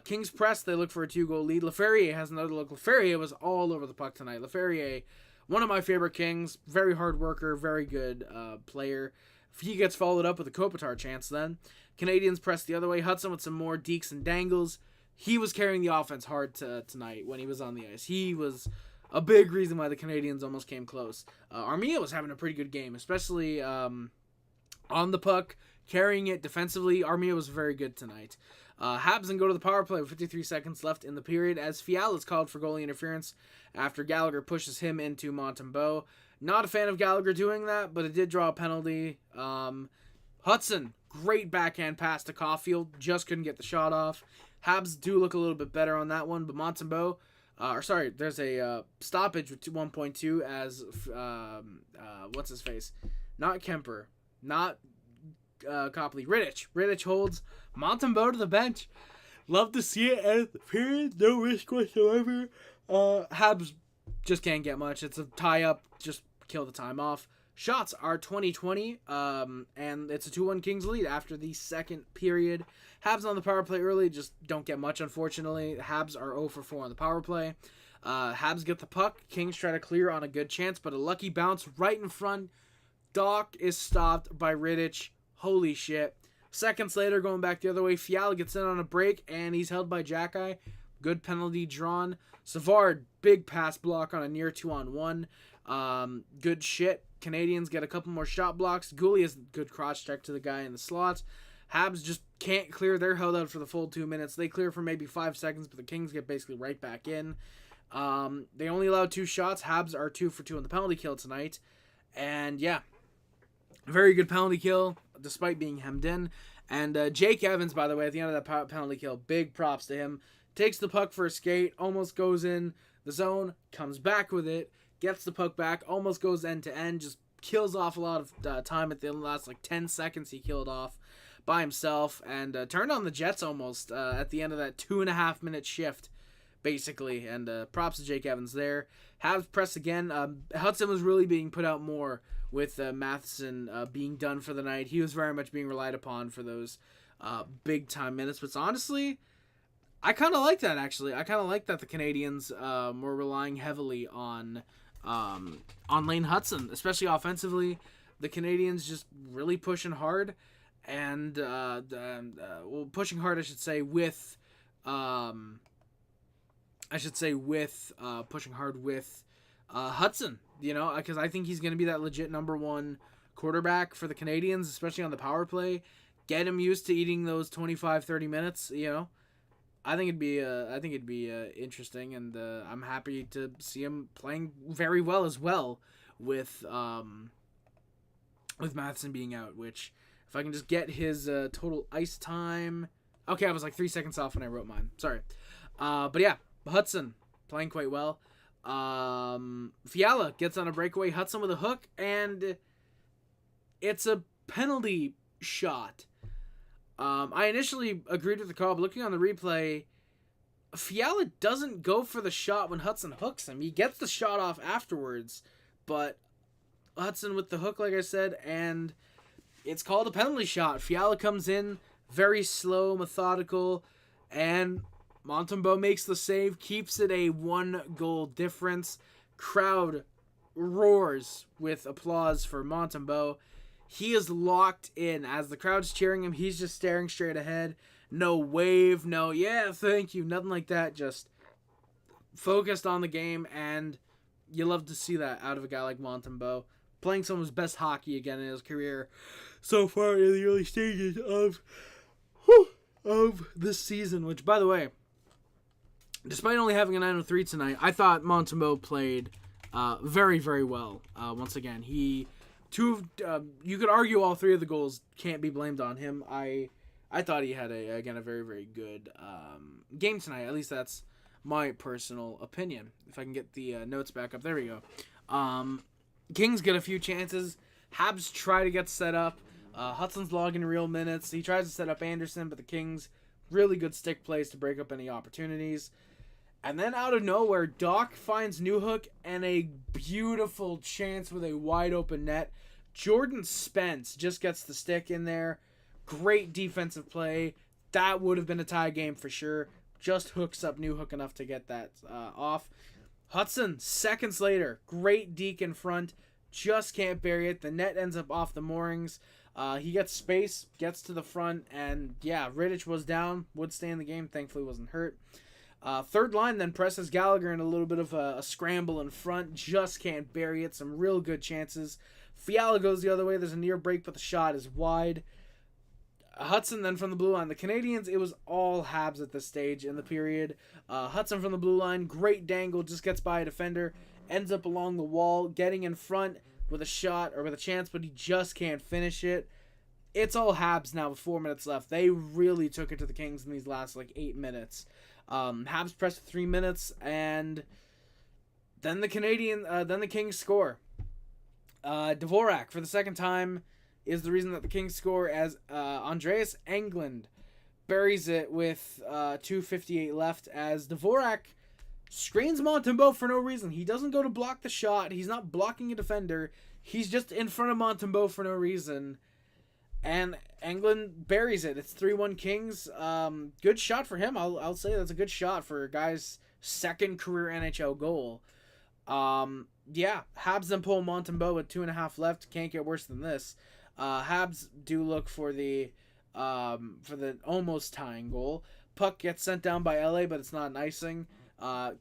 Kings press, they look for a 2-goal lead. Laferriere has another look. Laferriere was all over the puck tonight. Laferriere, one of my favorite Kings, very hard worker, very good player. He gets followed up with a Kopitar chance then. Canadiens press the other way. Hudson with some more deeks and dangles. He was carrying the offense hard tonight when he was on the ice. He was a big reason why the Canadiens almost came close. Armia was having a pretty good game, especially on the puck, carrying it defensively. Armia was very good tonight. Habs then go to the power play with 53 seconds left in the period as Fiala is called for goalie interference after Gallagher pushes him into Montembeault. Not a fan of Gallagher doing that, but it did draw a penalty. Hudson, great backhand pass to Caulfield, just couldn't get the shot off. Habs do look a little bit better on that one, but Montembeault, there's a stoppage with 1.2 as, what's his face? Not Kemper, not Copley, Rittich holds Montembeault to the bench. Love to see it at the period, no risk whatsoever. Habs just can't get much. It's a tie-up, just kill the time off. Shots are 20-20, and it's a 2-1 Kings lead after the second period. Habs on the power play early, just don't get much, unfortunately. Habs are 0 for 4 on the power play. Habs get the puck. Kings try to clear on a good chance, but a lucky bounce right in front. Doc is stopped by Rittich. Holy shit. Seconds later, going back the other way, Fiala gets in on a break, and he's held by Jackeye. Good penalty drawn. Savard, big pass block on a near 2-on-1. Good shit. Canadiens get a couple more shot blocks. Goulet has a good cross check to the guy in the slot. Habs just can't clear. They're held out for the full 2 minutes. They clear for maybe 5 seconds, but the Kings get basically right back in. They only allowed 2 shots. Habs are 2 for 2 on the penalty kill tonight. And yeah, very good penalty kill despite being hemmed in. And Jake Evans, by the way, at the end of that penalty kill, big props to him. Takes the puck for a skate, almost goes in the zone, comes back with it, gets the puck back, almost goes end to end, just kills off a lot of time at the last 10 seconds he killed off by himself, and turned on the Jets almost at the end of that 2.5 minute shift, basically. And props to Jake Evans there. Habs press again. Hudson was really being put out more with Matheson being done for the night. He was very much being relied upon for those big time minutes, but honestly, I kind of like that, actually. I kind of like that the Canadiens were relying heavily on Lane Hudson, especially offensively. The Canadiens just really pushing hard, and pushing hard, I should say, with pushing hard with Hudson. You know, because I think he's going to be that legit number 1 quarterback for the Canadiens, especially on the power play. Get him used to eating those 25-30 minutes. You know, I think it'd be interesting, and I'm happy to see him playing very well as well with Matheson being out. Which, if I can just get his total ice time. Okay, I was 3 seconds off when I wrote mine. Sorry, but yeah, Hudson playing quite well. Fiala gets on a breakaway. Hudson with a hook, and it's a penalty shot. I initially agreed with the call, but looking on the replay, Fiala doesn't go for the shot when Hudson hooks him. He gets the shot off afterwards, but Hudson with the hook, like I said, and it's called a penalty shot. Fiala comes in very slow, methodical, and Montembeault makes the save, keeps it a 1-goal difference. Crowd roars with applause for Montembeault. He is locked in. As the crowd's cheering him, he's just staring straight ahead. No wave, no, yeah, thank you, nothing like that. Just focused on the game, and you love to see that out of a guy like Montembeault. Playing some of his best hockey again in his career so far in the early stages of this season. Which, by the way, despite only having a 903 tonight, I thought Montembeault played very, very well. Once again, you could argue all 3 of the goals can't be blamed on him. I thought he had a very, very good game tonight. At least that's my personal opinion. If I can get the notes back up. There we go. Kings get a few chances. Habs try to get set up. Hudson's logging real minutes. He tries to set up Anderson, but the Kings, really good stick plays to break up any opportunities. And then out of nowhere, Doc finds Newhook and a beautiful chance with a wide open net. Jordan Spence just gets the stick in there. Great defensive play. That would have been a tie game for sure. Just hooks up Newhook enough to get that off. Hudson, seconds later, great deke in front. Just can't bury it. The net ends up off the moorings. He gets space, gets to the front, and yeah, Rittich was down. Would stay in the game. Thankfully wasn't hurt. Third line then presses Gallagher in a little bit of a scramble in front. Just can't bury it. Some real good chances. Fiala goes the other way. There's a near break, but the shot is wide. Hudson then from the blue line. The Canadiens, it was all Habs at this stage in the period. Hudson from the blue line, great dangle, just gets by a defender, ends up along the wall, getting in front with a shot or with a chance, but he just can't finish it. It's all Habs now with 4 minutes left. They really took it to the Kings in these last 8 minutes. Habs pressed for 3 minutes, and then the Kings score. Dvorak for the second time is the reason that the Kings score, as Andreas Englund buries it with 2:58 left, as Dvorak screens Montembeault for no reason. He doesn't go to block the shot. He's not blocking a defender. He's just in front of Montembeault for no reason. And Englund buries it. It's 3-1 Kings. Good shot for him. I'll say that's a good shot for a guy's second career NHL goal. Yeah, Habs then pull Montembeault with 2.5 left. Can't get worse than this. Habs do look for the almost tying goal. Puck gets sent down by LA, but it's not an icing.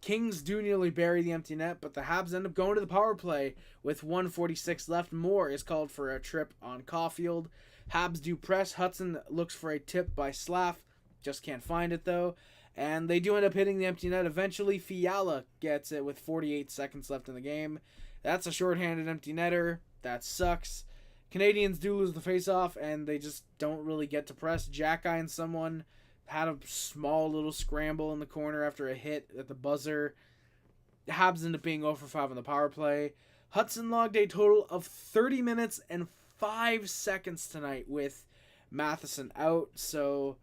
Kings do nearly bury the empty net, but the Habs end up going to the power play with 1:46 left. Moore is called for a trip on Caulfield. Habs do press. Hudson looks for a tip by Slav. Just can't find it, though. And they do end up hitting the empty net. Eventually, Fiala gets it with 48 seconds left in the game. That's a shorthanded empty netter. That sucks. Canadiens do lose the faceoff, and they just don't really get to press. Jack-Eye and someone had a small little scramble in the corner after a hit at the buzzer. Habs end up being 0 for 5 on the power play. Hudson logged a total of 30 minutes and 5 seconds tonight with Matheson out, so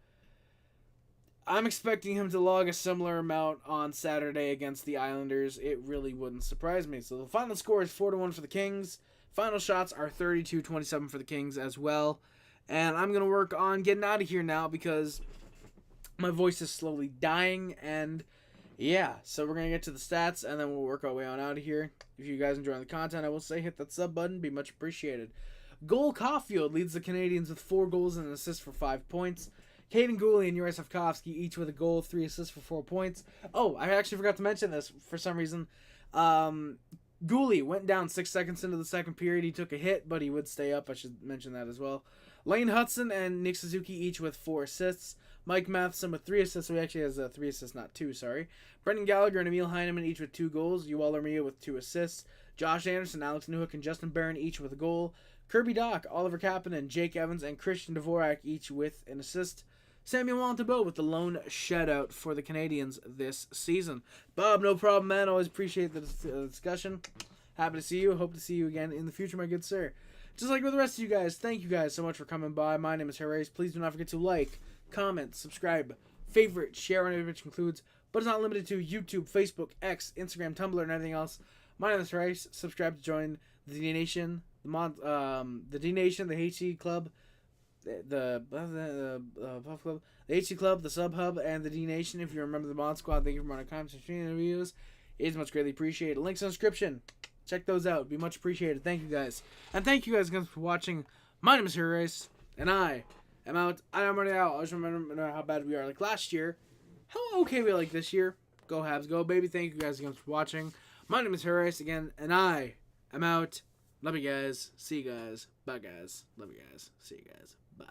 I'm expecting him to log a similar amount on Saturday against the Islanders. It really wouldn't surprise me. So the final score is 4-1 for the Kings. Final shots are 32-27 for the Kings as well. And I'm going to work on getting out of here now because my voice is slowly dying. And yeah, so we're going to get to the stats and then we'll work our way on out of here. If you guys enjoying the content, I will say hit that sub button. Be much appreciated. Goal Caulfield leads the Canadiens with 4 goals and an assist for 5 points. Caden Gooley and Yuri Safkovsky each with a goal, 3 assists for 4 points. Oh, I actually forgot to mention this for some reason. Gooley went down 6 seconds into the second period. He took a hit, but he would stay up. I should mention that as well. Lane Hudson and Nick Suzuki each with 4 assists. Mike Matheson with 3 assists. So he actually has 3 assists, not 2, sorry. Brendan Gallagher and Emil Heineman each with 2 goals. Yoel Armia with 2 assists. Josh Anderson, Alex Newhook, and Justin Barron each with a goal. Kirby Doc, Oliver Kapanen, Jake Evans, and Christian Dvorak each with an assist. Samuel Montembeault with the lone shutout for the Canadiens this season. Bob, no problem, man. Always appreciate the discussion. Happy to see you. Hope to see you again in the future, my good sir. Just like with the rest of you guys, thank you guys so much for coming by. My name is Harris. Please do not forget to like, comment, subscribe, favorite, share, which includes but it's not limited to YouTube, Facebook, X, Instagram, Tumblr, and everything else. My name is Rice. Subscribe to join the D Nation, the D Nation, the HC Club, the Puff Club, the HC Club, the Sub Hub, and the D Nation. If you remember the Mod Squad, thank you for running comments and streaming interviews. It is much greatly appreciated. Links in the description. Check those out. It'd be much appreciated. Thank you guys. And thank you guys again for watching. My name is Rice, and I am out. I'm already out. I just remember how bad we are like last year. How okay we are like this year. Go Habs, go baby. Thank you guys again for watching. My name is Rice again, and I am out. Love you guys. See you guys. Bye guys. Love you guys. See you guys. Bye.